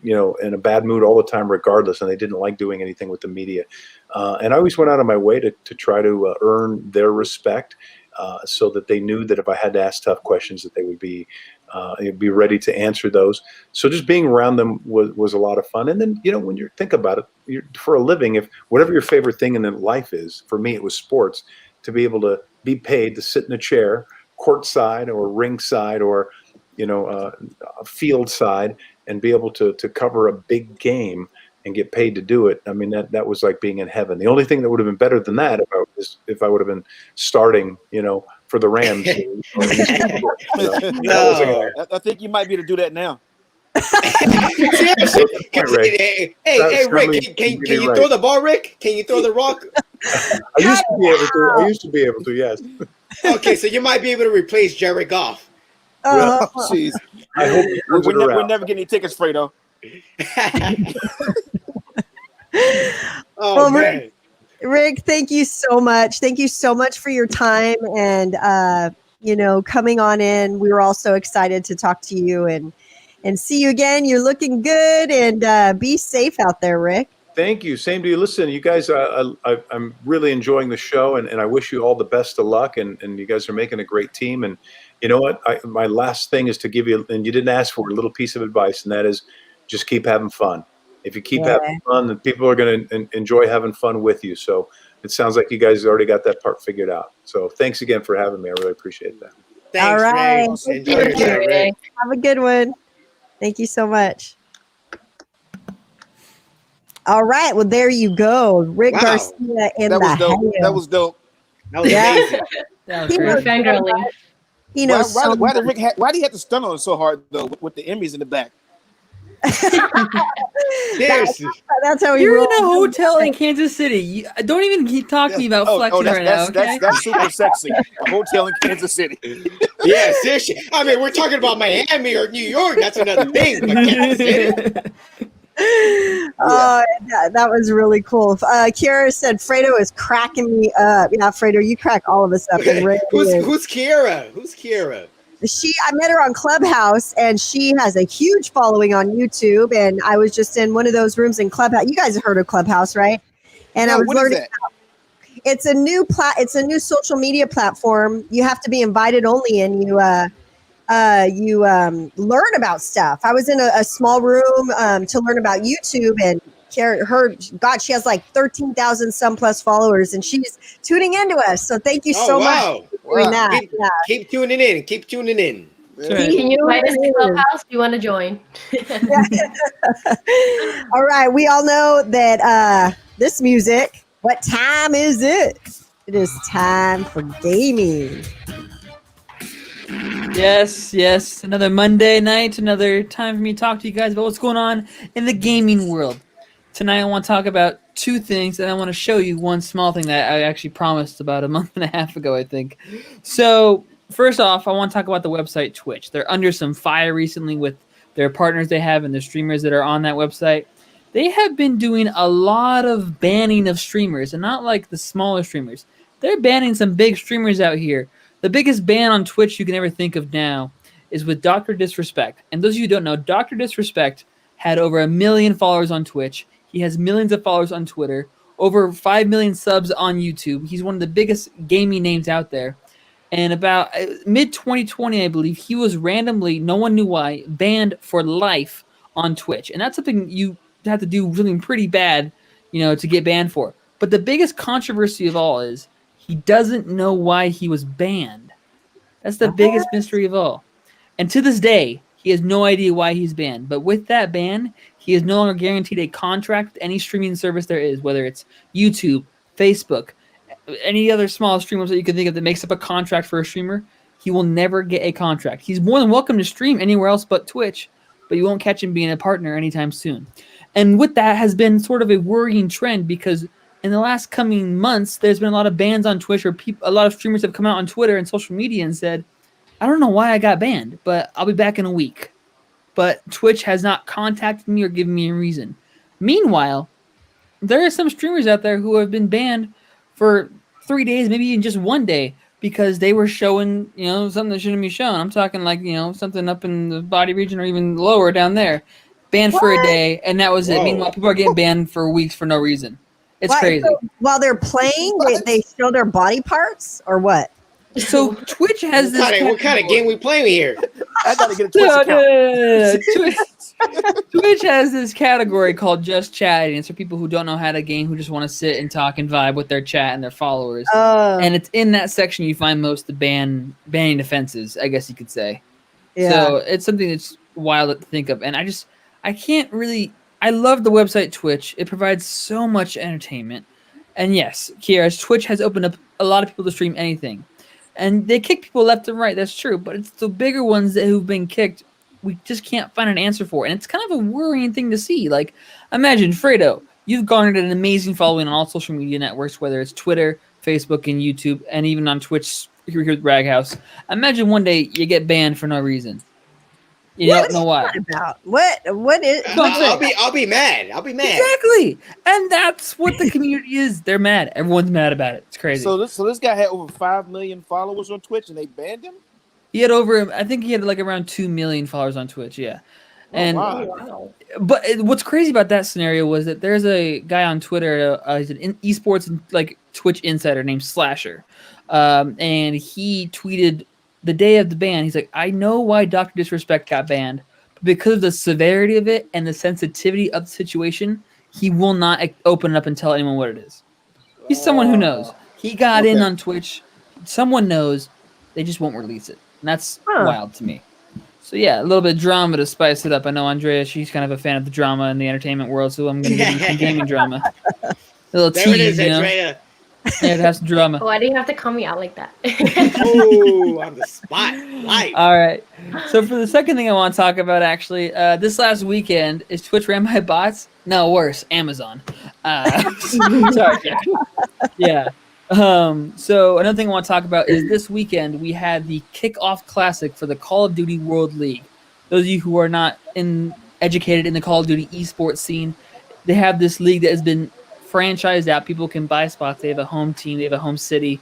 Speaker 6: in a bad mood all the time, regardless. And they didn't like doing anything with the media. And I always went out of my way to try to earn their respect so that they knew that if I had to ask tough questions that they would be ready to answer those. So just being around them was a lot of fun. And then, when you think about it, for a living, if whatever your favorite thing in life is, for me, it was sports, to be able to be paid to sit in a chair, courtside or ringside or, field side, and be able to cover a big game and get paid to do it. I mean, that was like being in heaven. The only thing that would have been better than that if I would have been starting, for the Rams.
Speaker 2: No.
Speaker 3: I think you might be able to do that now.
Speaker 2: Seriously. Hey, Rick, can you throw the ball, Rick? Can you throw the rock?
Speaker 6: I used to be able to, yes.
Speaker 2: Okay, so you might be able to replace Jared Goff.
Speaker 3: Oh, jeez.
Speaker 6: I hope he turns it around.
Speaker 3: We're never getting any tickets, Fredo.
Speaker 2: Oh, man.
Speaker 1: Rick, thank you so much. Thank you so much for your time and coming on in. We were all so excited to talk to you and see you again. You're looking good, and be safe out there, Rick.
Speaker 6: Thank you. Same to you. Listen, you guys, I'm really enjoying the show, and I wish you all the best of luck. And you guys are making a great team. And you know what? My last thing is to give you, and you didn't ask for a little piece of advice, and that is just keep having fun. If you keep having fun, then people are going to enjoy having fun with you. So it sounds like you guys already got that part figured out. So thanks again for having me. I really appreciate that.
Speaker 2: Thanks,
Speaker 1: all right.
Speaker 2: Rick. Enjoy your show, Rick.
Speaker 1: Have a good one. Thank you so much. All right. Well, there you go. Rick Garcia in
Speaker 3: that was
Speaker 1: the
Speaker 3: dope.
Speaker 1: house.
Speaker 3: That was dope.
Speaker 2: That was amazing.
Speaker 4: That was great. Fangirling.
Speaker 1: He knows
Speaker 3: why did he have to stun on it so hard though with the Emmys in the back?
Speaker 2: Seriously.
Speaker 1: That's how he
Speaker 5: You're
Speaker 1: rolls.
Speaker 5: in a hotel in Kansas City. Don't even keep talking to me about flexing right now. Okay?
Speaker 3: That's super sexy. A hotel in Kansas City.
Speaker 2: Yeah, seriously. I mean, we're talking about Miami or New York. That's another thing. But Kansas City.
Speaker 1: That was really cool. Kiara said Fredo is cracking me up. Yeah, Fredo, you crack all of us up. And Rick
Speaker 2: Who's Kiara? Who's Kiara?
Speaker 1: I met her on Clubhouse, and she has a huge following on YouTube. And I was just in one of those rooms in Clubhouse. You guys have heard of Clubhouse, right? And I was learning. It's a new social media platform. You have to be invited only, and you learn about stuff. I was in a small room to learn about YouTube, and she has like 13,000 some plus followers, and she's tuning into us. So thank you so much for doing that.
Speaker 2: Keep tuning in. Keep tuning in.
Speaker 4: Can you invite us to Clubhouse? Do you want to join?
Speaker 1: All right. We all know that this music, what time is it? It is time for gaming.
Speaker 5: Yes. Another Monday night, another time for me to talk to you guys about what's going on in the gaming world. Tonight I want to talk about two things, and I want to show you one small thing that I actually promised about a month and a half ago, I think. So, first off, I want to talk about the website Twitch. They're under some fire recently with their partners they have and the streamers that are on that website. They have been doing a lot of banning of streamers, and not like the smaller streamers. They're banning some big streamers out here. The biggest ban on Twitch you can ever think of now is with Dr. Disrespect. And those of you who don't know, Dr. Disrespect had over 1 million followers on Twitch. He has millions of followers on Twitter, over 5 million subs on YouTube. He's one of the biggest gaming names out there. And about mid-2020, I believe, he was randomly, no one knew why, banned for life on Twitch. And that's something you have to do something pretty bad, to get banned for. But the biggest controversy of all is he doesn't know why he was banned. That's the biggest mystery of all. And to this day, he has no idea why he's banned. But with that ban, he is no longer guaranteed a contract with any streaming service there is, whether it's YouTube, Facebook, any other small streamers that you can think of that makes up a contract for a streamer. He will never get a contract. He's more than welcome to stream anywhere else but Twitch, but you won't catch him being a partner anytime soon. And with that has been sort of a worrying trend because in the last coming months, there's been a lot of bans on Twitch, or a lot of streamers have come out on Twitter and social media and said, I don't know why I got banned, but I'll be back in a week. But Twitch has not contacted me or given me a reason. Meanwhile, there are some streamers out there who have been banned for 3 days, maybe even just 1 day, because they were showing, something that shouldn't be shown. I'm talking like, something up in the body region or even lower down there. Banned for a day, and that was it. Meanwhile, people are getting banned for weeks for no reason. It's crazy.
Speaker 1: So while they're playing, they show their body parts, or what?
Speaker 5: So Twitch has this.
Speaker 2: What kind of game we playing here?
Speaker 3: I gotta get a Twitch account.
Speaker 5: Twitch has this category called just chatting. It's for people who don't know how to game, who just want to sit and talk and vibe with their chat and their followers. And it's in that section you find most of the banning offenses, I guess you could say. Yeah. So it's something that's wild to think of. And I can't really. I love the website Twitch. It provides so much entertainment. And yes, Kiara, Twitch has opened up a lot of people to stream anything. And they kick people left and right. That's true. But it's the bigger ones who've been kicked we just can't find an answer for. And it's kind of a worrying thing to see. Like, imagine, Fredo, you've garnered an amazing following on all social media networks, whether it's Twitter, Facebook, and YouTube, and even on Twitch here with Rag House. Imagine one day you get banned for no reason. You don't know why.
Speaker 1: What is?
Speaker 2: I'll be mad.
Speaker 5: Exactly, and that's what the community is. They're mad. Everyone's mad about it. It's crazy.
Speaker 3: So this guy had over 5 million followers on Twitch, and they banned him.
Speaker 5: He had I think he had like around 2 million followers on Twitch. Yeah,
Speaker 3: wow.
Speaker 5: But what's crazy about that scenario was that there's a guy on Twitter. He's an esports like Twitch insider named Slasher, and he tweeted the day of the ban. He's like, I know why Dr. Disrespect got banned, but because of the severity of it and the sensitivity of the situation, he will not open it up and tell anyone what it is. He's someone who knows. He got in on Twitch. Someone knows. They just won't release it. And that's wild to me. So yeah, a little bit of drama to spice it up. I know Andrea, she's kind of a fan of the drama in the entertainment world, so I'm going to give you some gaming drama. A little
Speaker 2: there
Speaker 5: tease,
Speaker 2: it is, Andrea.
Speaker 5: Yeah, it has some drama.
Speaker 4: Oh, I didn't have to call me out like that.
Speaker 2: Oh, on the spotlight.
Speaker 5: All right. So for the second thing I want to talk about, actually, this last weekend, is Twitch ran by bots? No, worse, Amazon. Sorry. Yeah. So another thing I want to talk about is this weekend we had the kickoff classic for the Call of Duty World League. Those of you who are not educated in the Call of Duty esports scene, they have this league that has been franchised out. People can buy spots. They have a home team. They have a home city.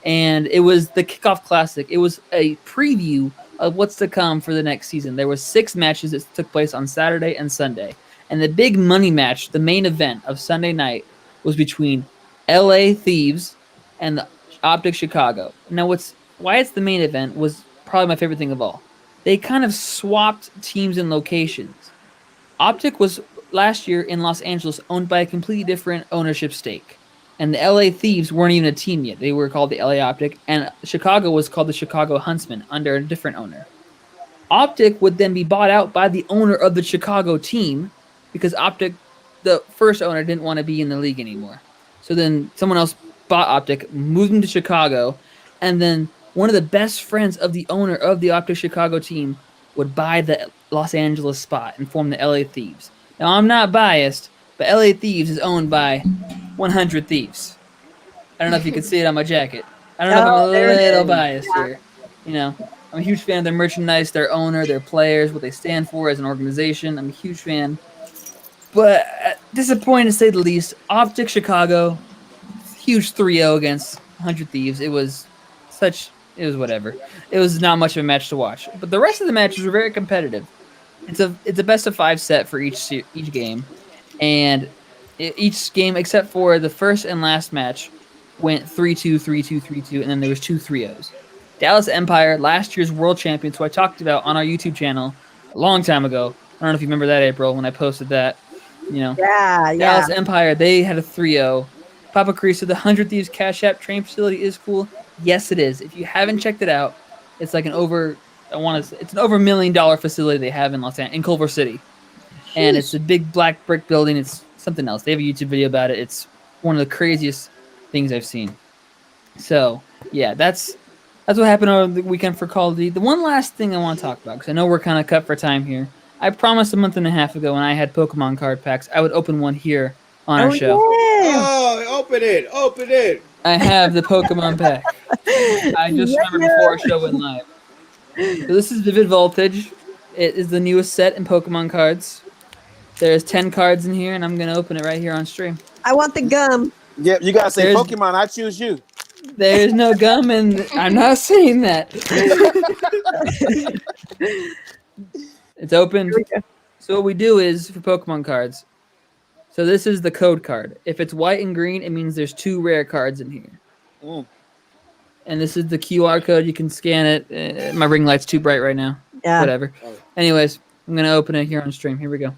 Speaker 5: And it was the kickoff classic. It was a preview of what's to come for the next season. There were 6 matches that took place on Saturday and Sunday. And the big money match, the main event of Sunday night, was between LA Thieves and the Optic Chicago. Now, why it's the main event was probably my favorite thing of all. They kind of swapped teams and locations. Optic was last year in Los Angeles owned by a completely different ownership stake. And the LA Thieves weren't even a team yet. They were called the LA Optic. And Chicago was called the Chicago Huntsmen under a different owner. Optic would then be bought out by the owner of the Chicago team because Optic, the first owner, didn't want to be in the league anymore. So then someone else bought Optic, moved him to Chicago, and then one of the best friends of the owner of the Optic Chicago team would buy the Los Angeles spot and form the LA Thieves. Now, I'm not biased, but LA Thieves is owned by 100 Thieves. I don't know if you can see it on my jacket. I don't know if I'm a little biased here. I'm a huge fan of their merchandise, their owner, their players, what they stand for as an organization. I'm a huge fan. But disappointed to say the least. Optic Chicago, huge 3-0 against 100 Thieves. It was whatever. It was not much of a match to watch. But the rest of the matches were very competitive. It's a best of 5 set for each game, and each game except for the first and last match went 3-2, 3-2, 3-2, and then there was 2 3-0s. Dallas Empire, last year's world champions, who I talked about on our YouTube channel a long time ago. I don't know if you remember that, April, when I posted that. Dallas Empire, they had a 3-0. Papa Cristo, the 100 Thieves Cash App train facility is cool. Yes, it is. If you haven't checked it out, it's like it's an over $1 million facility they have in Culver City. And it's a big black brick building. It's something else. They have a YouTube video about it. It's one of the craziest things I've seen. So, yeah, that's what happened over the weekend for Call of Duty. The one last thing I want to talk about, because I know we're kind of cut for time here. I promised a month and a half ago when I had Pokemon card packs, I would open one here on our show.
Speaker 1: Yeah.
Speaker 2: Oh, open it.
Speaker 5: I have the Pokemon pack. I just remembered before our show went live. So this is Vivid Voltage. It is the newest set in Pokemon cards. There's 10 cards in here, and I'm gonna open it right here on stream.
Speaker 1: I want the gum.
Speaker 3: Yep, you gotta say
Speaker 5: There's-
Speaker 3: Pokemon. I choose you.
Speaker 5: There's no gum, and I'm not saying that. It's opened. So what we do is for Pokemon cards. So this is the code card. If it's white and green, it means there's 2 rare cards in here.
Speaker 3: Mm.
Speaker 5: And this is the QR code. You can scan it. My ring light's too bright right now.
Speaker 1: Yeah.
Speaker 5: Whatever. Anyways, I'm gonna open it here on stream. Here we go.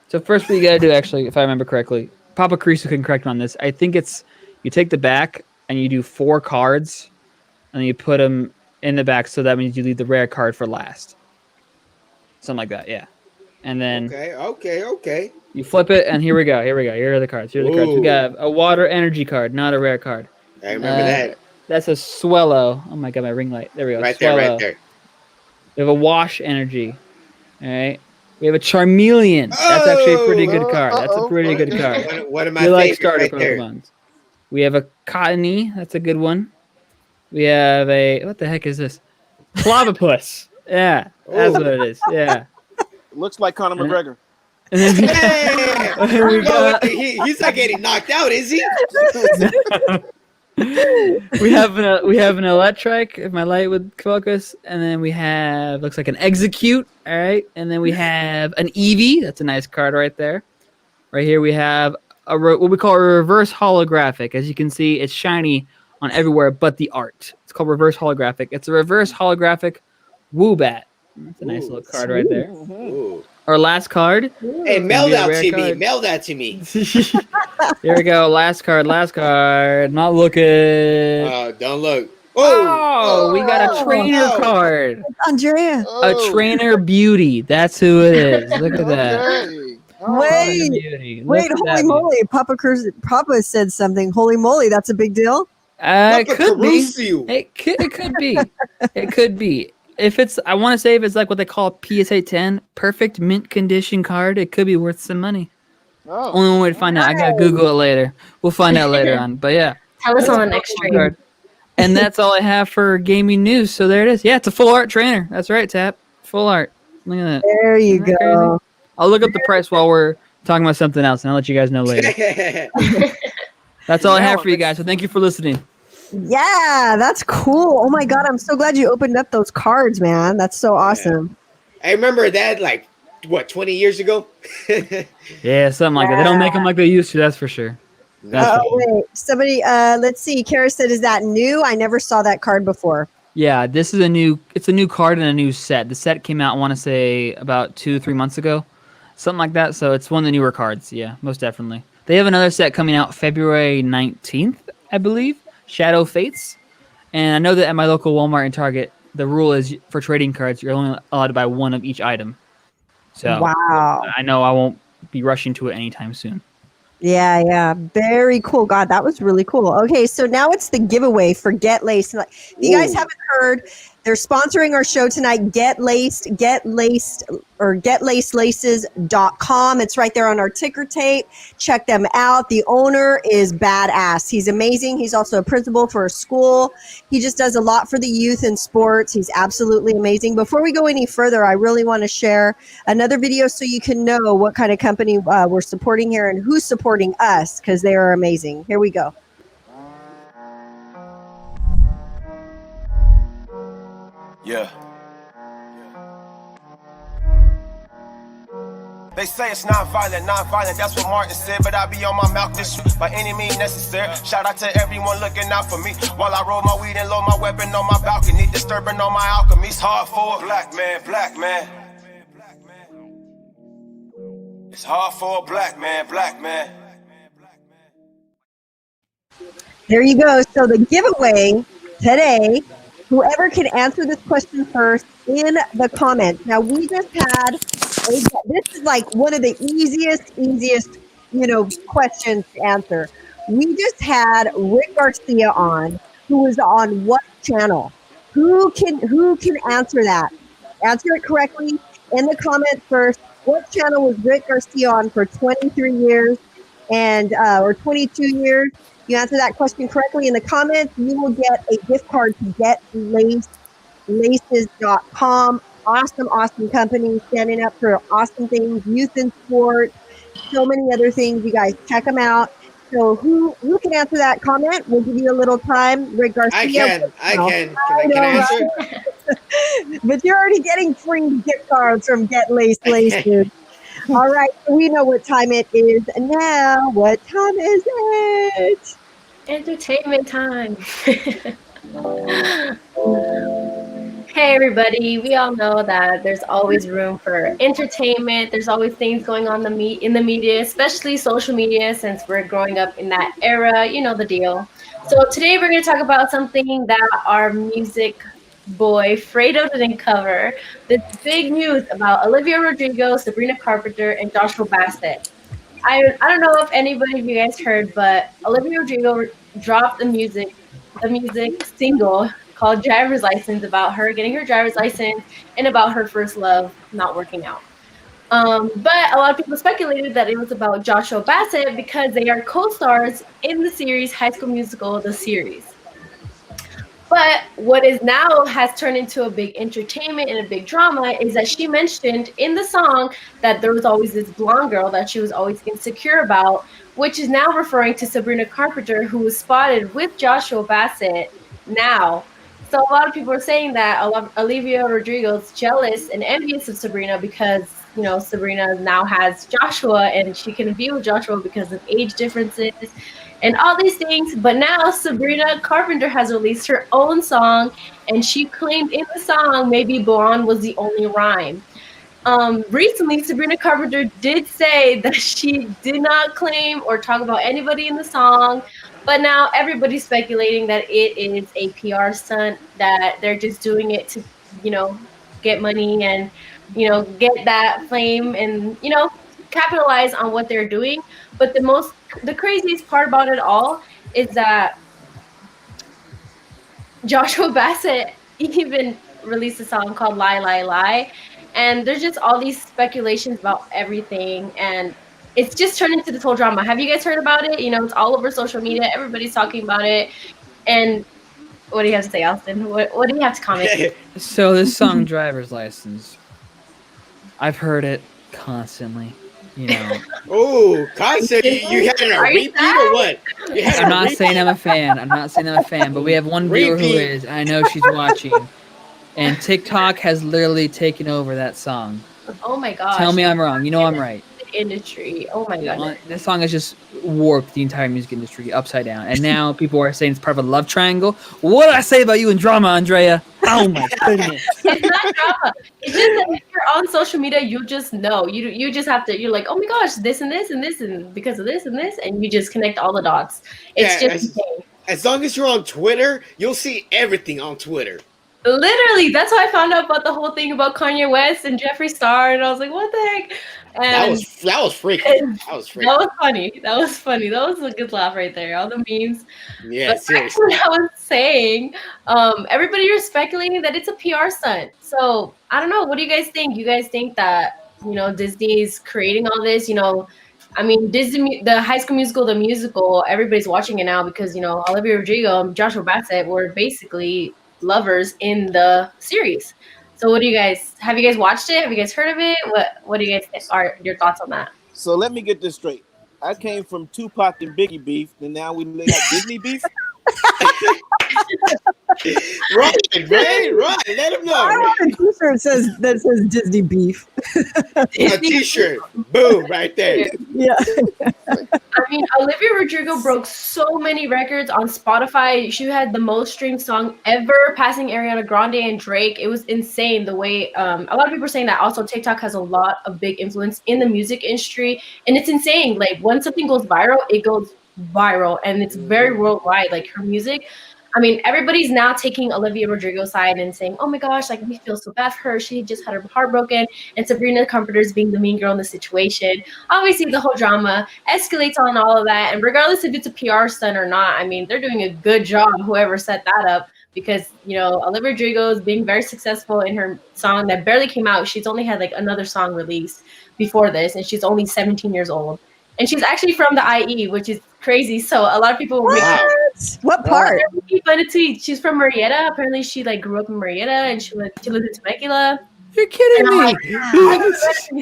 Speaker 5: So first, what you gotta do, actually, if I remember correctly, Papa Carissa can correct me on this. I think it's you take the back and you do 4 cards, and you put them in the back. So that means you leave the rare card for last. Something like that, yeah. And then
Speaker 2: Okay.
Speaker 5: you flip it, and here we go. Here are the cards. Here are the cards. We
Speaker 2: Ooh.
Speaker 5: got a water energy card, not a rare card.
Speaker 2: I remember that.
Speaker 5: That's a Swellow. Oh my god, my ring light. There we go.
Speaker 2: Right
Speaker 5: Swellow.
Speaker 2: there.
Speaker 5: We have a Wash energy. All right. We have a Charmeleon. That's actually a pretty good card. That's a pretty good card.
Speaker 2: One of my
Speaker 5: We like
Speaker 2: favorites
Speaker 5: starter
Speaker 2: right there.
Speaker 5: Pokemons. We have a Cottony. That's a good one. We have a what the heck is this? Clavipus. Yeah, that's what it is. Yeah.
Speaker 3: Looks like Conor McGregor.
Speaker 5: And then
Speaker 2: Hey!
Speaker 5: we got-
Speaker 2: He's not getting knocked out, is he?
Speaker 5: we have an Electrike, if my light would focus, and then we have looks like an Execute, all right, and then we have an Eevee. That's a nice card right there. Right here we have what we call a reverse holographic. As you can see, it's shiny on everywhere but the art. It's called reverse holographic. It's a reverse holographic Woobat. That's a nice little card right there.
Speaker 2: Ooh.
Speaker 5: Our last card.
Speaker 2: Hey, mail
Speaker 5: Be a
Speaker 2: that
Speaker 5: rare
Speaker 2: to me.
Speaker 5: card.
Speaker 2: Mail that to me.
Speaker 5: Here we go. Last card. Not looking.
Speaker 2: Don't look.
Speaker 5: Oh, we got a trainer
Speaker 2: Oh.
Speaker 5: card.
Speaker 1: Andrea.
Speaker 5: A trainer beauty. That's who it is. Look at that.
Speaker 3: Okay.
Speaker 1: Wait.
Speaker 5: Beauty. Look
Speaker 1: Wait,
Speaker 5: at
Speaker 1: holy
Speaker 5: that
Speaker 1: moly. Papa said something. Holy moly, that's a big deal.
Speaker 5: beauty. It
Speaker 2: Papa
Speaker 5: could be.
Speaker 2: Caruso.
Speaker 5: It could be. It could be. If it's, I want to say if it's like what they call a PSA 10, perfect mint condition card, it could be worth some money.
Speaker 3: Oh.
Speaker 5: Only one way to find out. I gotta Google it later. We'll find out later on. But yeah.
Speaker 4: Tell us on the next stream.
Speaker 5: Card. And that's all I have for gaming news. So there it is. Yeah, it's a full art trainer. That's right, Tap. Full art. Look at that.
Speaker 1: There you
Speaker 5: Isn't that
Speaker 1: go.
Speaker 5: crazy? I'll look up the price while we're talking about something else, and I'll let you guys know later. That's all I have for you guys. So thank you for listening.
Speaker 1: Yeah, that's cool. Oh my God, I'm so glad you opened up those cards, man. That's so awesome.
Speaker 2: I remember that, like, what, 20 years ago?
Speaker 5: Yeah, something like that. They don't make them like they used to. That's for sure. That's for sure.
Speaker 1: Wait, somebody, let's see. Kara said, is that new? I never saw that card before.
Speaker 5: Yeah, this is it's a new card and a new set. The set came out, I want to say, about 2-3 months ago. Something like that. So it's one of the newer cards. Yeah, most definitely. They have another set coming out February 19th, I believe. Shadow Fates. And I know that at my local Walmart and Target, the rule is for trading cards, you're only allowed to buy one of each item. So
Speaker 1: Wow.
Speaker 5: I know I won't be rushing to it anytime soon.
Speaker 1: Yeah. Very cool. God, that was really cool. Okay, so now it's the giveaway for Get Laced. If you guys haven't heard, they're sponsoring our show tonight. Get laces.com. It's right there on our ticker tape. Check them out. The owner is badass. He's amazing. He's also a principal for a school. He just does a lot for the youth in sports. He's absolutely amazing. Before we go any further, I really want to share another video so you can know what kind of company we're supporting here and who's supporting us, because they are amazing. Here we go.
Speaker 7: Yeah. They say it's non-violent, that's what Martin said. But I be on my mouth this by any means necessary. Shout out to everyone looking out for me while I roll my weed and load my weapon on my balcony. Disturbing all my alchemies, hard for a black man. It's hard for a black man.
Speaker 1: There you go. So the giveaway today, whoever can answer this question first in the comments. Now we just had, this is like one of the easiest, questions to answer. We just had Rick Garcia on, who was on what channel? Who can answer that? Answer it correctly in the comments first. What channel was Rick Garcia on for 23 years and or 22 years? You answer that question correctly in the comments, you will get a gift card to getlaces.com awesome company standing up for awesome things, youth in sports, so many other things. You guys check them out. So who can answer that comment? We'll give you a little time. Rick
Speaker 2: I
Speaker 1: Garcia.
Speaker 2: can. I
Speaker 1: No.
Speaker 2: can.
Speaker 1: I
Speaker 2: Can I
Speaker 1: know,
Speaker 2: answer?
Speaker 1: right? But you're already getting free gift cards from Get Laced Laces. All right, so we know what time it is now. What time is it?
Speaker 4: Entertainment time. Hey everybody, we all know that there's always room for entertainment. There's always things going on in the media, especially social media, since we're growing up in that era. You know the deal. So today we're going to talk about something that our music boy Fredo didn't cover. This big news about Olivia Rodrigo, Sabrina Carpenter, and Joshua Bassett. I don't know if anybody of you guys heard, but Olivia Rodrigo dropped the music single called Driver's License about her getting her driver's license and about her first love not working out. But a lot of people speculated that it was about Joshua Bassett because they are co-stars in the series High School Musical, the series. But what is now has turned into a big entertainment and a big drama is that she mentioned in the song that there was always this blonde girl that she was always insecure about, which is now referring to Sabrina Carpenter, who was spotted with Joshua Bassett now. So a lot of people are saying that Olivia Rodrigo is jealous and envious of Sabrina because, you know, Sabrina now has Joshua and she can be with Joshua because of age differences and all these things. But now Sabrina Carpenter has released her own song, and she claimed in the song maybe blonde was the only rhyme. Recently, Sabrina Carpenter did say that she did not claim or talk about anybody in the song, but now everybody's speculating that it is a PR stunt, that they're just doing it to, you know, get money and, you know, get that fame and, you know, capitalize on what they're doing. But the craziest part about it all is that Joshua Bassett even released a song called Lie, Lie, Lie. And there's just all these speculations about everything. And it's just turned into this whole drama. Have you guys heard about it? You know, it's all over social media. Everybody's talking about it. And what do you have to say, Austin? What do you have to comment?
Speaker 5: So this song, Driver's License, I've heard it constantly. You know,
Speaker 2: Oh, constantly. You had it on
Speaker 4: Are you
Speaker 2: repeat or what? You had it
Speaker 5: I'm
Speaker 2: on
Speaker 5: not
Speaker 2: repeat?
Speaker 5: saying I'm a fan. I'm not saying I'm a fan, but we have one viewer who
Speaker 2: Repeat.
Speaker 5: is. I know she's watching, and TikTok has literally taken over that song.
Speaker 4: Oh my gosh.
Speaker 5: Tell me I'm wrong. You know I'm right.
Speaker 4: Industry. Oh my goodness.
Speaker 5: This song has just warped the entire music industry upside down, and now people are saying it's part of a love triangle. What did I say about you and drama, Andrea? Oh my goodness!
Speaker 4: It's not drama. It's just that if you're on social media, you just know. You just have to. You're like, oh my gosh, this and this and this, and because of this and this, and you just connect all the dots. It's just insane.
Speaker 2: As long as you're on Twitter, you'll see everything on Twitter.
Speaker 4: Literally, that's how I found out about the whole thing about Kanye West and Jeffree Star, and I was like, what the heck? And
Speaker 2: That was freaky. That was freaky.
Speaker 4: That was funny. That was funny. That was a good laugh right there. All the memes.
Speaker 2: Yeah,
Speaker 4: But
Speaker 2: seriously.
Speaker 4: actually, I was saying, everybody is speculating that it's a PR stunt. So I don't know. What do you guys think? You guys think that, you know, Disney's creating all this? You know, I mean, Disney, the High School Musical, the musical, everybody's watching it now because, you know, Olivia Rodrigo and Joshua Bassett were basically lovers in the series. So what do you guys, have you guys watched it? Have you guys heard of it? What do you guys think are your thoughts on that?
Speaker 3: So let me get this straight. I came from Tupac and Biggie beef, and now we have Disney beef.
Speaker 2: Right. Let him know.
Speaker 1: I want a T-shirt that says Disney beef.
Speaker 2: A T-shirt. Boom, right there.
Speaker 1: Yeah.
Speaker 4: I mean, Olivia Rodrigo broke so many records on Spotify. She had the most streamed song ever, passing Ariana Grande and Drake. It was insane the way a lot of people are saying that also TikTok has a lot of big influence in the music industry. And it's insane. Like when something goes viral, it goes viral and it's very worldwide. Like her music, I mean, everybody's now taking Olivia Rodrigo's side and saying, oh my gosh, like we feel so bad for her. She just had her heart broken. And Sabrina Carpenter's being the mean girl in the situation. Obviously, the whole drama escalates on all of that. And regardless if it's a PR stunt or not, I mean, they're doing a good job, whoever set that up, because, you know, Olivia Rodrigo is being very successful in her song that barely came out. She's only had like another song released before this, and she's only 17 years old. And she's actually from the IE, which is crazy. So a lot of people
Speaker 1: What part?
Speaker 4: She's from Marietta. Apparently, she like grew up in Marietta, and she lived in Temecula.
Speaker 5: You're kidding me.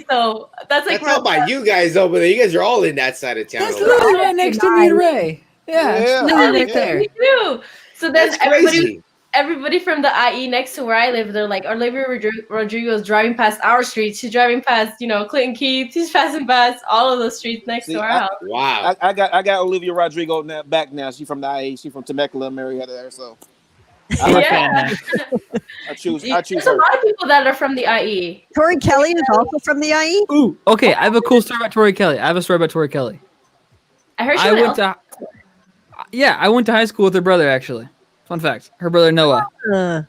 Speaker 4: So that's like
Speaker 2: That's all about you guys over there. You guys are all in that side of town.
Speaker 5: That's
Speaker 2: over there.
Speaker 5: literally right next to me and Ray. Yeah,
Speaker 3: Yeah,
Speaker 5: literally right
Speaker 3: yeah.
Speaker 5: there.
Speaker 4: Me too. So then
Speaker 2: That's crazy.
Speaker 4: everybody from the IE next to where I live, they're like, Olivia Rodrigo is driving past our streets. She's driving past, Clinton Keith. She's passing past all of those streets next
Speaker 3: See,
Speaker 4: to our house.
Speaker 2: Wow.
Speaker 3: I got Olivia Rodrigo back now. She's from the IE. She's from Temecula, Marietta there. So
Speaker 5: I'm a
Speaker 4: Yeah.
Speaker 5: fan now.
Speaker 3: I choose
Speaker 4: There's a
Speaker 3: her.
Speaker 4: lot of people that are from the IE.
Speaker 1: Tori Kelly is also from the IE.
Speaker 5: Ooh, okay. I have a cool story about Tori Kelly. I
Speaker 4: I heard she
Speaker 5: went to I went to high school with her brother actually. Fun fact. Her brother Noah.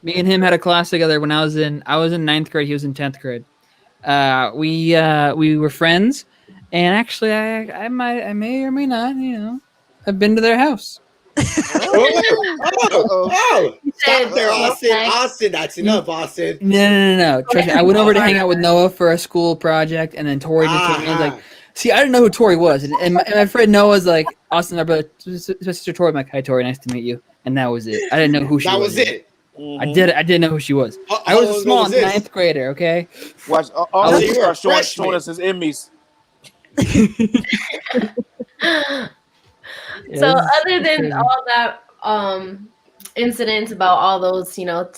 Speaker 5: Me and him had a class together when I was in ninth grade, he was in 10th grade. We were friends, and actually I may or may not, have been to their house.
Speaker 2: Oh. Stop there, Austin. Austin, that's enough, Austin.
Speaker 5: No. Trust me, I went over to hang out with Noah for a school project, and then Tori just came in and was like, see, I didn't know who Tori was. And my friend Noah's like, Austin, my brother, Sister Tori. I'm like, hi, Tori, nice to meet you. And that was it. I didn't know who she was.
Speaker 2: That was it.
Speaker 5: I didn't know who she was. I was a small ninth grader, okay?
Speaker 3: Watch all
Speaker 2: you were a
Speaker 3: showing us his Emmys.
Speaker 4: So other than all that incidents about all those,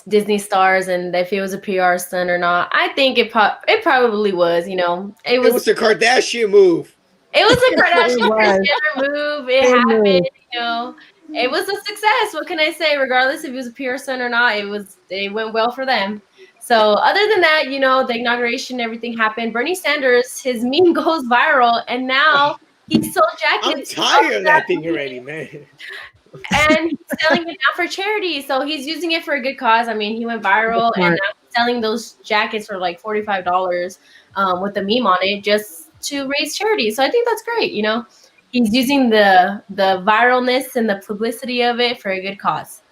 Speaker 4: Disney stars and if it was a PR stunt or not, I think it probably was, it was
Speaker 2: the Kardashian move.
Speaker 4: It was a
Speaker 1: It
Speaker 4: Kardashian
Speaker 1: was.
Speaker 4: Jenner move. It happened, It was a success. What can I say? Regardless if it was a PR stunt or not, it went well for them. So other than that, the inauguration, everything happened. Bernie Sanders, his meme goes viral, and now he sold jackets.
Speaker 2: I'm tired of that thing already, man.
Speaker 4: And he's selling it now for charity. So he's using it for a good cause. I mean, he went viral, and now he's selling those jackets for like $45 with a meme on it, just to raise charity. So I think that's great. He's using the viralness and the publicity of it for a good cause.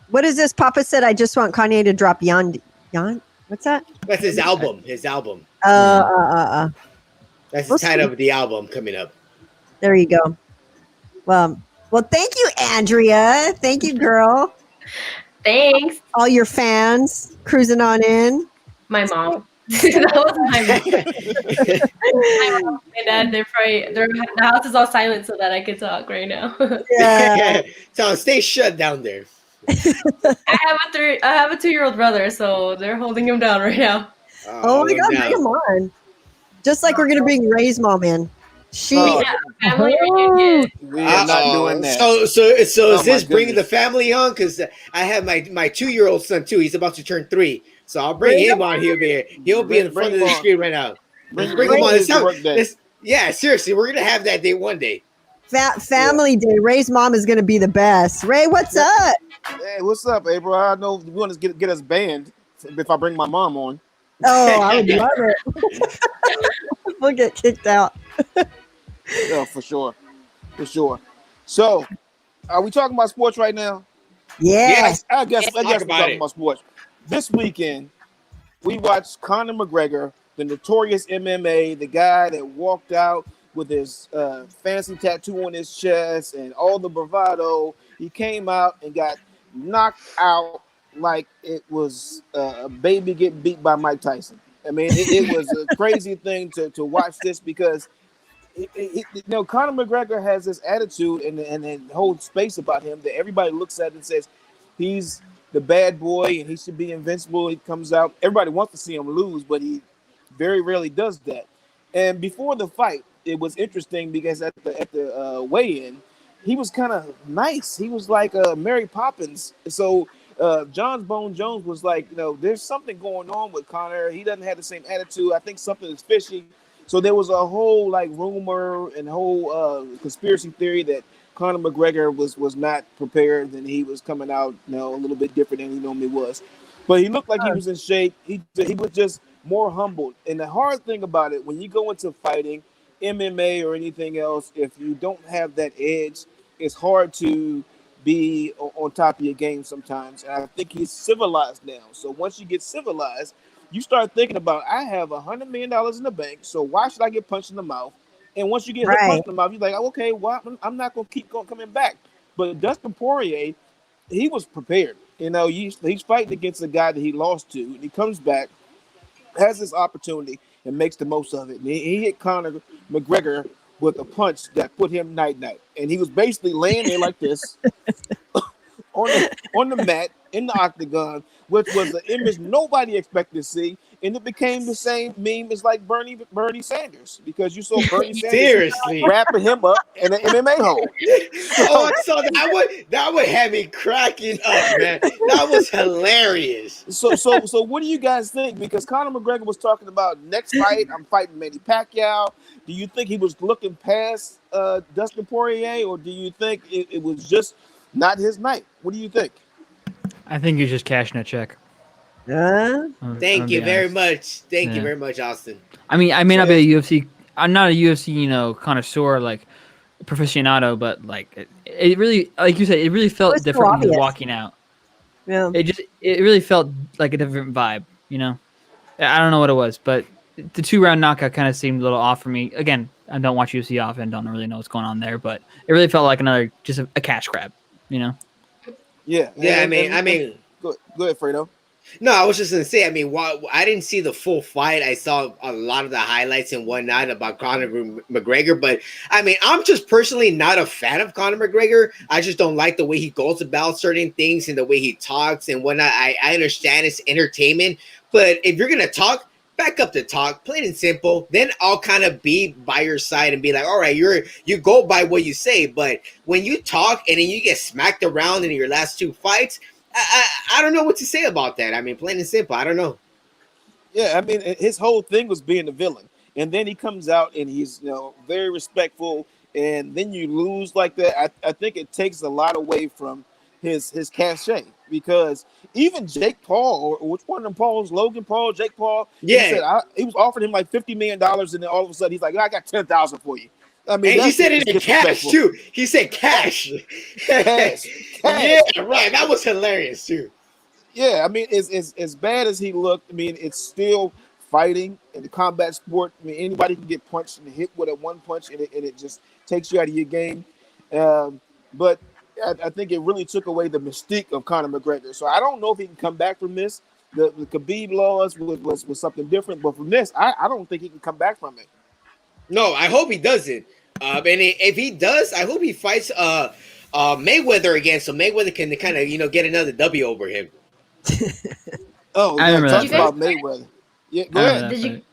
Speaker 1: What is this? Papa said, I just want Kanye to drop Yon. What's that?
Speaker 2: That's his album. That's the title of the album coming up.
Speaker 1: There you go. Well, thank you, Andrea. Thank you, girl.
Speaker 4: Thanks.
Speaker 1: All your fans cruising on in.
Speaker 4: My mom. That was my mom and dad. The house is all silent so that I can talk right now.
Speaker 1: Yeah.
Speaker 2: So stay shut down there.
Speaker 4: I have a 2-year-old brother, so they're holding him down right now.
Speaker 1: Oh my God, bring him on. Just like we're gonna bring Ray's mom in.
Speaker 4: Family reunion.
Speaker 3: We are not doing that.
Speaker 2: So is this bringing the
Speaker 3: goodness.
Speaker 2: family on? Because I have my 2-year-old son too. He's about to turn 3. So I'll bring him on. He'll be in front of the screen right now. Bring him on. Yeah, seriously, we're gonna have that day one day.
Speaker 1: Family Day. Ray's mom is gonna be the best. Ray, what's up?
Speaker 3: Hey, what's up, April? I know you want to get us banned if I bring my mom on.
Speaker 1: Oh, I would love it. We'll get kicked out.
Speaker 3: Yeah, for sure. So, are we talking about sports right now?
Speaker 1: Yeah.
Speaker 3: I guess we're
Speaker 2: about
Speaker 3: talking
Speaker 2: it.
Speaker 3: about sports. This weekend, we watched Conor McGregor, the notorious MMA, the guy that walked out with his fancy tattoo on his chest and all the bravado. He came out and got knocked out like it was a baby getting beat by Mike Tyson. I mean, it was a crazy thing to watch this because Conor McGregor has this attitude and whole space about him that everybody looks at and says he's the bad boy and he should be invincible. He comes out, everybody wants to see him lose, but he very rarely does that. And before the fight, it was interesting because at the weigh-in, he was kind of nice. He was like Mary Poppins. So John Bone Jones was like, there's something going on with Conor. He doesn't have the same attitude. I think something is fishy. So there was a whole rumor and whole conspiracy theory that Conor McGregor was not prepared and he was coming out a little bit different than he normally was. But he looked like he was in shape. He was just more humbled. And the hard thing about it, when you go into fighting, MMA or anything else, if you don't have that edge, it's hard to be on top of your game sometimes. And I think he's civilized now. So once you get civilized, you start thinking about, I have $100 million in the bank, so why should I get punched in the mouth? And once you get punched in the mouth, you're like, okay, well, I'm not going to keep coming back. But Dustin Poirier, he was prepared. He's fighting against a guy that he lost to, and he comes back, has this opportunity and makes the most of it. And he hit Conor McGregor with a punch that put him night-night. And he was basically laying there like this on the mat in the octagon, which was an image nobody expected to see. And it became the same meme as like Bernie Sanders, because you saw Bernie Sanders
Speaker 2: Seriously.
Speaker 3: wrapping him up in an MMA hole.
Speaker 2: Oh, I saw that. That would have me cracking up, man. That was hilarious.
Speaker 3: So what do you guys think? Because Conor McGregor was talking about next fight, I'm fighting Manny Pacquiao. Do you think he was looking past Dustin Poirier, or do you think it was just not his night? What do you think?
Speaker 5: I think he's just cashing a check.
Speaker 2: Thank you very much. Thank you very much, Austin.
Speaker 5: I mean, I may not be a UFC. I'm not a UFC, connoisseur, like aficionado, but like it really, like you said, it really felt different when he was walking out.
Speaker 1: Yeah.
Speaker 5: It really felt like a different vibe. I don't know what it was, but the 2-round knockout kind of seemed a little off for me. Again, I don't watch UFC often, don't really know what's going on there, but it really felt like another just a cash grab.
Speaker 3: Yeah.
Speaker 2: I mean,
Speaker 3: go ahead, Fredo.
Speaker 2: No, I was just gonna say. I mean, I didn't see the full fight. I saw a lot of the highlights and whatnot about Conor McGregor. But I mean, I'm just personally not a fan of Conor McGregor. I just don't like the way he goes about certain things and the way he talks and whatnot. I understand it's entertainment, but if you're gonna talk, back up the talk, plain and simple. Then I'll kind of be by your side and be like, all right, you go by what you say. But when you talk and then you get smacked around in your last 2 fights. I don't know what to say about that. I mean, plain and simple, I don't know.
Speaker 3: Yeah, I mean, his whole thing was being the villain, and then he comes out and he's very respectful, and then you lose like that. I think it takes a lot away from his cachet, because even Jake Paul, or which one of them Pauls, Logan Paul, Jake Paul, he was offering him like $50 million, and then all of a sudden he's like, I got 10,000 for you. I mean,
Speaker 2: and he said it in cash too. He said cash.
Speaker 3: cash.
Speaker 2: Yeah, right. That was hilarious too.
Speaker 3: Yeah, I mean, as bad as he looked, I mean, it's still fighting in the combat sport. I mean, anybody can get punched and hit with a one punch, and it just takes you out of your game. But I think it really took away the mystique of Conor McGregor. So I don't know if he can come back from this. The Khabib loss was something different, but from this, I don't think he can come back from it.
Speaker 2: No, I hope he doesn't. And if he does, I hope he fights Mayweather again, so Mayweather can kind of get another W over him.
Speaker 5: I remember
Speaker 3: talk about Mayweather. Yeah, go ahead.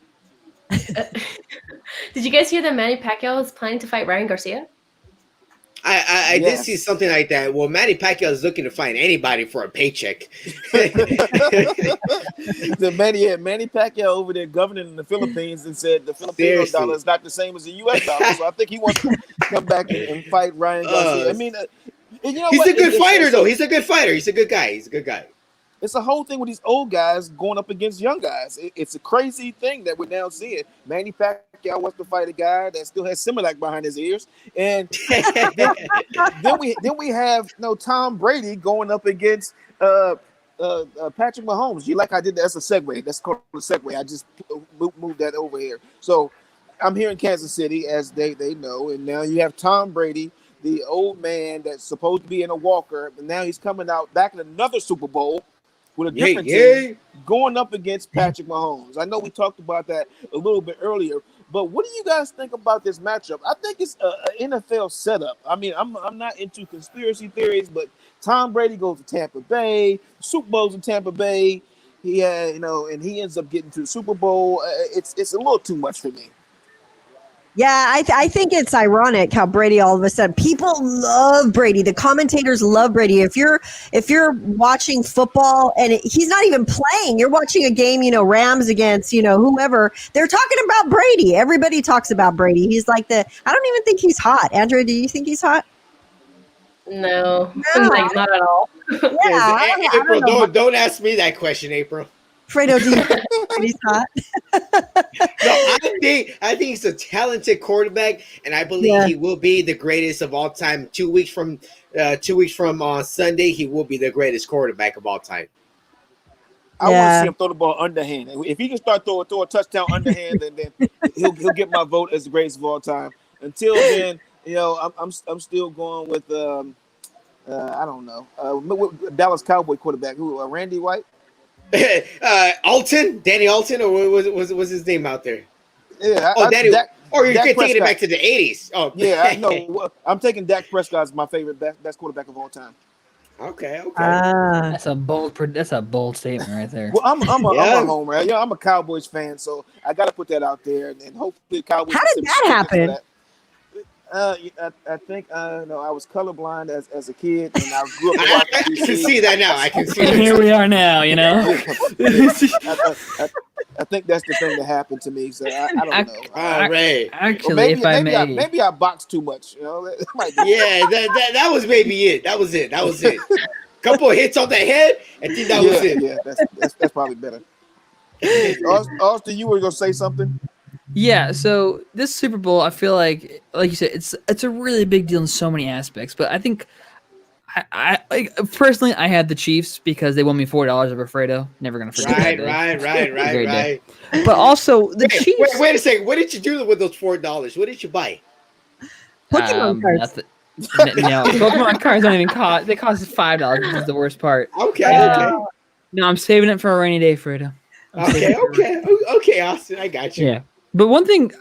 Speaker 4: Did you guys hear that Manny Pacquiao is planning to fight Ryan Garcia?
Speaker 2: I did see something like that. Well, Manny Pacquiao is looking to find anybody for a paycheck.
Speaker 3: Manny Pacquiao over there governing in the Philippines and said the Filipino dollar is not the same as the U.S. dollar. So I think he wants to come back and fight Ryan Garcia. I mean,
Speaker 2: he's a good fighter, though. He's a good fighter. He's a good guy. He's a good guy.
Speaker 3: It's a whole thing with these old guys going up against young guys. It's a crazy thing that we're now seeing. Manny Pacquiao wants to fight a guy that still has Similac behind his ears, and then we have Tom Brady going up against Patrick Mahomes. You like I did that? That's a segue. That's called a segue. I just moved that over here. So I'm here in Kansas City, as they know, and now you have Tom Brady, the old man that's supposed to be in a walker, but now he's coming out back in another Super Bowl with a different team, going up against Patrick Mahomes. I know we talked about that a little bit earlier, but what do you guys think about this matchup? I think it's an NFL setup. I mean, I'm not into conspiracy theories, but Tom Brady goes to Tampa Bay, Super Bowl's in Tampa Bay. He and he ends up getting to the Super Bowl. It's a little too much for me.
Speaker 1: Yeah, I think it's ironic how Brady all of a sudden, people love Brady. The commentators love Brady. If you're watching football and he's not even playing, you're watching a game, Rams against, whoever, they're talking about Brady. Everybody talks about Brady. He's like I don't even think he's hot. Andrea, do you think he's hot?
Speaker 4: No. Like, not at all.
Speaker 1: Yeah.
Speaker 2: April, don't ask me that question, April.
Speaker 1: Fredo, do you think he's hot?
Speaker 2: No, I think he's a talented quarterback, and I believe he will be the greatest of all time. 2 weeks from Sunday, he will be the greatest quarterback of all time.
Speaker 3: I want to see him throw the ball underhand. If he can start throw a touchdown underhand, then he'll get my vote as the greatest of all time. Until then, I'm still going with I don't know, Dallas Cowboy quarterback Randy White.
Speaker 2: Alton, Danny Alton, or what was his name out there?
Speaker 3: Yeah.
Speaker 2: Danny. Or you're
Speaker 3: Dak
Speaker 2: taking it back
Speaker 3: Prescott.
Speaker 2: to the 80s. Oh,
Speaker 3: Yeah, no, I'm taking Dak Prescott as my favorite best quarterback of all time.
Speaker 2: Okay.
Speaker 5: That's a bold statement right there.
Speaker 3: Well, I'm
Speaker 2: Yeah.
Speaker 3: a homer. Yeah, I'm a Cowboys fan, so I got to put that out there, and hopefully the Cowboys.
Speaker 1: How did that happen?
Speaker 3: I think no, I was colorblind as a kid, and I grew up in Washington
Speaker 2: I
Speaker 3: D.C.
Speaker 2: can see that now. I can see
Speaker 5: And
Speaker 2: that.
Speaker 5: here we are now, you know.
Speaker 3: I think that's the thing that happened to me. So I don't know.
Speaker 2: All right.
Speaker 5: Actually, if I may,
Speaker 3: maybe I boxed too much. You know, that might be.
Speaker 2: Yeah, that was maybe it. That was it. Couple of hits on the head. I think that was it.
Speaker 3: Yeah, that's probably better. Austin, you were gonna say something?
Speaker 5: yeah. So this Super Bowl, I feel like you said, it's a really big deal in so many aspects. But I think, I personally, I had the Chiefs because they won me $4 of Fredo. Never gonna forget that day.
Speaker 2: Right.
Speaker 5: But also the Chiefs.
Speaker 2: Wait a second. What did you do with those $4? What did you buy?
Speaker 1: Pokemon cards.
Speaker 5: Nothing. No, Pokemon cards don't even cost. They cost $5, which is the worst part.
Speaker 2: Okay.
Speaker 5: No, I'm saving it for a rainy day, Fredo.
Speaker 2: Okay, Austin, I got you.
Speaker 5: Yeah, but one thing,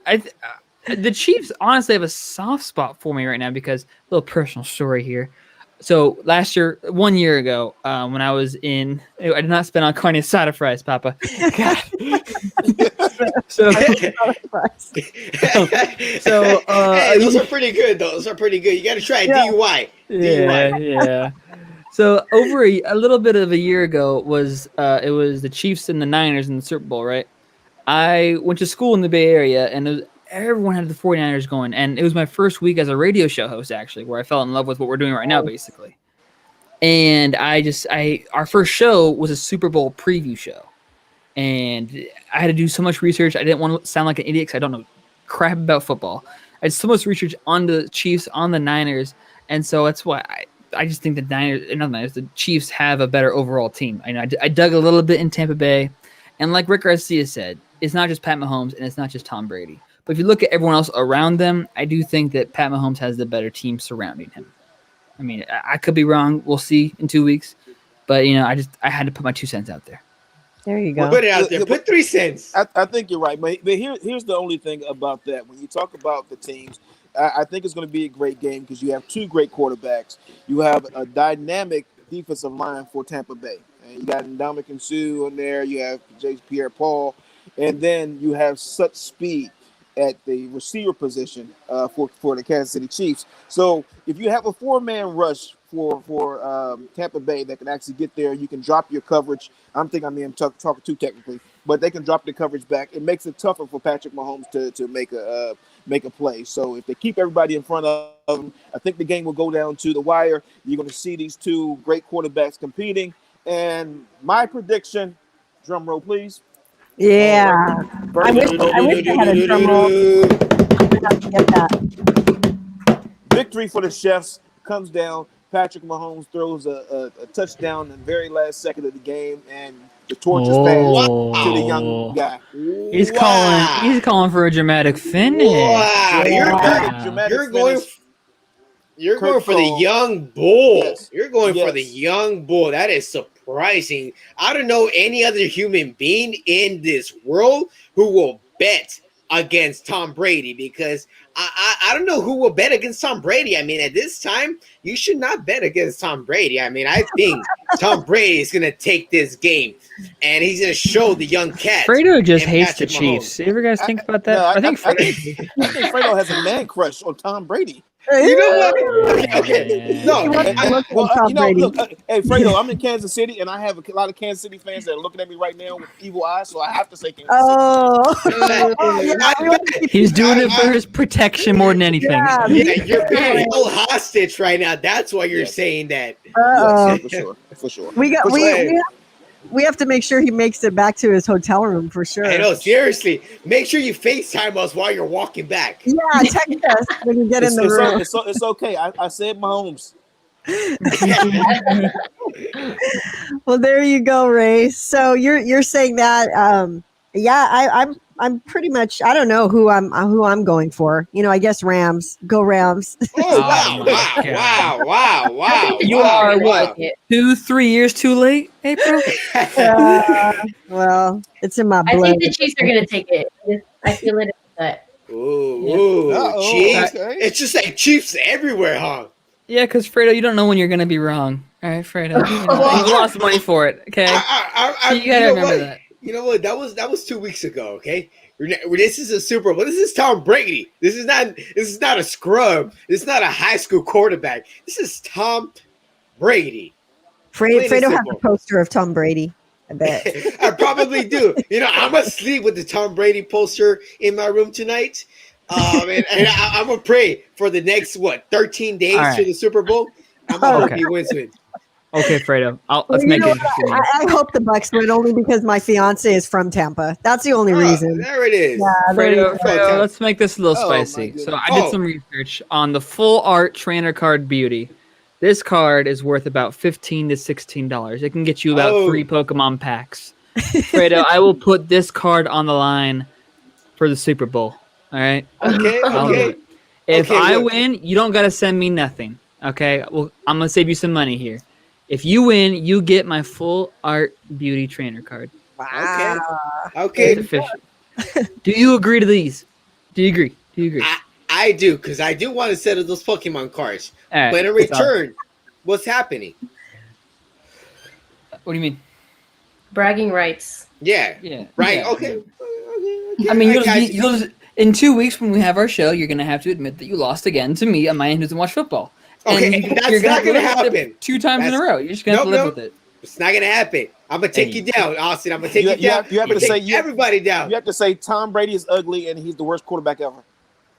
Speaker 5: the Chiefs honestly have a soft spot for me right now because a little personal story here. So 1 year ago, when I was I did not spend on Kanye's side of fries, Papa. God.
Speaker 2: Hey, those are pretty good, though. Those are pretty good. You got to try it. DUI.
Speaker 5: Yeah. So over a little bit of a year ago it was the Chiefs and the Niners in the Super Bowl, right? I went to school in the Bay Area, and everyone had the 49ers going, and it was my first week as a radio show host, actually, where I fell in love with what we're doing right now, basically. And our first show was a Super Bowl preview show, and I had to do so much research. I didn't want to sound like an idiot because I don't know crap about football. I did so much research on the Chiefs, on the Niners, and so that's why I just think the Chiefs have a better overall team. I dug a little bit in Tampa Bay, and like Rick Garcia said, it's not just Pat Mahomes and it's not just Tom Brady. But if you look at everyone else around them, I do think that Pat Mahomes has the better team surrounding him. I mean, I could be wrong. We'll see in 2 weeks. But, I had to put my 2 cents out there.
Speaker 1: There you go.
Speaker 2: Put it out there. Put 3 cents.
Speaker 3: I think you're right. But here's the only thing about that. When you talk about the teams, I think it's going to be a great game because you have 2 great quarterbacks. You have a dynamic defensive line for Tampa Bay. And you got Ndamukong Suh in there. You have J. Pierre-Paul. And then you have such speed at the receiver position for the Kansas City Chiefs. So if you have a 4-man rush for Tampa Bay that can actually get there, you can drop your coverage. I'm talking too technically, but they can drop the coverage back. It makes it tougher for Patrick Mahomes to make a play. So if they keep everybody in front of them, I think the game will go down to the wire. You're going to see these 2 great quarterbacks competing. And my prediction, drum roll, please.
Speaker 1: Yeah. I wish I had a drum roll. I have to get that.
Speaker 3: Victory for the Chefs comes down. Patrick Mahomes throws a touchdown in the very last second of the game, and the torch is passed to the young guy.
Speaker 5: He's calling for a dramatic finish.
Speaker 2: Wow. You're going for the young bull.
Speaker 3: Yes.
Speaker 2: You're going for the young bull. That is surprising. I don't know any other human being in this world who will bet against Tom Brady because I don't know who will bet against Tom Brady. I mean, at this time, you should not bet against Tom Brady. I mean, I think Tom Brady is going to take this game and he's going to show the young cat.
Speaker 5: Fredo just hates the Chiefs. You ever guys think about that?
Speaker 3: I think Fredo has a man crush on Tom Brady.
Speaker 2: You know what? Okay. No.
Speaker 3: Look, hey, Fredo, I'm in Kansas City, and I have a lot of Kansas City fans that are looking at me right now with evil eyes, so I have to say Kansas City.
Speaker 5: He's doing it for his protection more than anything.
Speaker 2: Yeah, you're being held hostage right now. That's why you're saying that.
Speaker 3: For sure.
Speaker 1: We have to make sure he makes it back to his hotel room for sure.
Speaker 2: I know, seriously. Make sure you FaceTime us while you're walking back.
Speaker 1: Yeah, text us when you get in the room.
Speaker 3: It's okay. I said Mahomes.
Speaker 1: Well, there you go, Ray. So you're saying that, I'm pretty much. I don't know who I'm going for. I guess Rams. Go Rams.
Speaker 2: Oh
Speaker 5: Oh, my God.
Speaker 2: wow!
Speaker 5: You are what? 2-3 years too late, April?
Speaker 1: Well, it's in my
Speaker 4: I
Speaker 1: blood.
Speaker 4: think the Chiefs are gonna take it. I feel it in the gut.
Speaker 2: Ooh,
Speaker 3: Uh-oh,
Speaker 2: Chiefs!
Speaker 3: okay.
Speaker 2: It's just like Chiefs everywhere, huh?
Speaker 5: Yeah, because Fredo, you don't know when you're gonna be wrong. All right, Fredo. You lost money for it. Okay, you gotta remember that.
Speaker 2: You know what? That was 2 weeks ago. Okay, this is a Super Bowl. This is Tom Brady. This is not a scrub. This is not a high school quarterback. This is Tom Brady.
Speaker 1: Fredo has a poster of Tom Brady. I bet.
Speaker 2: I probably do. I'm gonna sleep with the Tom Brady poster in my room tonight. And I'm gonna pray for the next 13 days to the Super Bowl. I'm gonna hope he wins it.
Speaker 5: Okay, Fredo. Let's make it interesting.
Speaker 1: I hope the Bucks win only because my fiance is from Tampa. That's the only reason.
Speaker 2: There it is.
Speaker 1: Yeah,
Speaker 5: Fredo, let's make this a little spicy.
Speaker 3: my
Speaker 5: So I did some research on the full art trainer card beauty. This card is worth about $15 to $16. It can get you about 3 Pokemon packs. Fredo, I will put this card on the line for the Super Bowl. All right?
Speaker 2: Okay.
Speaker 5: If I win, you don't got to send me nothing. Okay? Well, I'm going to save you some money here. If you win, you get my full art beauty trainer card.
Speaker 1: Wow.
Speaker 2: Okay.
Speaker 5: It's official. Do you agree to these? Do you agree?
Speaker 2: I do, because I do want to settle those Pokemon cards.
Speaker 5: Right,
Speaker 2: but in return, what's happening?
Speaker 5: What do you mean?
Speaker 4: Bragging rights.
Speaker 2: Yeah. Right.
Speaker 5: Yeah.
Speaker 2: Okay.
Speaker 5: I mean, you'll in 2 weeks when we have our show, you're going to have to admit that you lost again to me, a man who doesn't watch football.
Speaker 2: Okay, that's not going to happen.
Speaker 5: 2 times in a row. You're just going to have to live with it.
Speaker 2: It's not going to happen. I'm going to take you down, Austin. I'm going to take you down.
Speaker 3: You have to say
Speaker 2: everybody down.
Speaker 3: You have to say Tom Brady is ugly and he's the worst quarterback ever.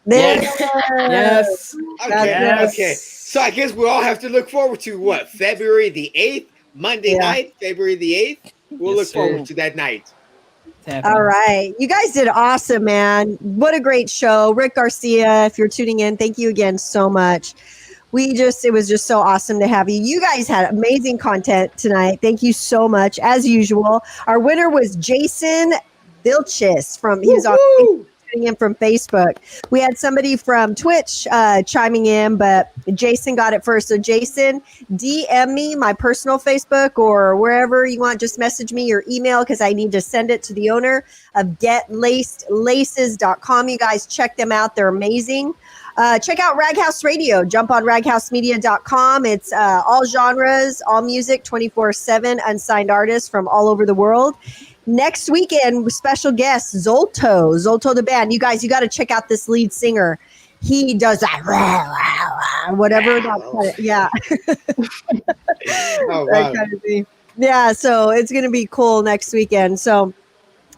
Speaker 5: Yes.
Speaker 2: Okay. So I guess we all have to look forward to what? February the 8th? Monday night, February the 8th? We'll look forward to that night.
Speaker 1: All right. You guys did awesome, man. What a great show. Rick Garcia, if you're tuning in, thank you again so much. It was just so awesome to have you. You guys had amazing content tonight. Thank you so much. As usual, our winner was Jason Vilchis he was on tuning in from Facebook. We had somebody from Twitch chiming in, but Jason got it first. So Jason, DM me my personal Facebook or wherever you want. Just message me your email because I need to send it to the owner of GetLacedLaces.com. You guys check them out. They're amazing. Check out Raghouse Radio. Jump on raghousemedia.com. It's all genres, all music, 24/7, unsigned artists from all over the world. Next weekend, special guest, Zolto the band. You guys, you got to check out this lead singer. He does that, whatever. Yeah.
Speaker 2: Oh, wow.
Speaker 1: That kind of thing. Yeah, so it's going to be cool next weekend. So,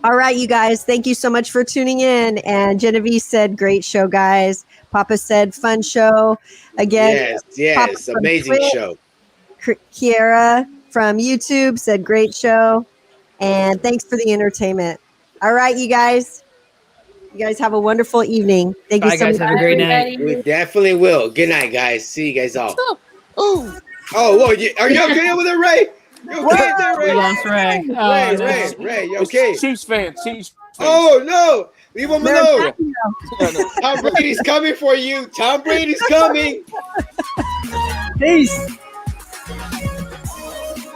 Speaker 1: all right, you guys, thank you so much for tuning in. And Genevieve said, great show, guys. Papa said, fun show. Again,
Speaker 2: yes, amazing show.
Speaker 1: Kiera from YouTube said, great show. And thanks for the entertainment. All right, you guys. You guys have a wonderful evening. Thank you so much.
Speaker 5: Have a great night.
Speaker 2: We definitely will. Good night, guys. See you guys all.
Speaker 3: Oh,
Speaker 2: well, are you okay with it, Ray? You okay there, Ray?
Speaker 5: We lost Ray.
Speaker 2: Ray, you okay?
Speaker 3: Chiefs fan.
Speaker 2: Oh, no. Leave him alone. Tom Brady's coming for you. Tom Brady's coming.
Speaker 1: Peace.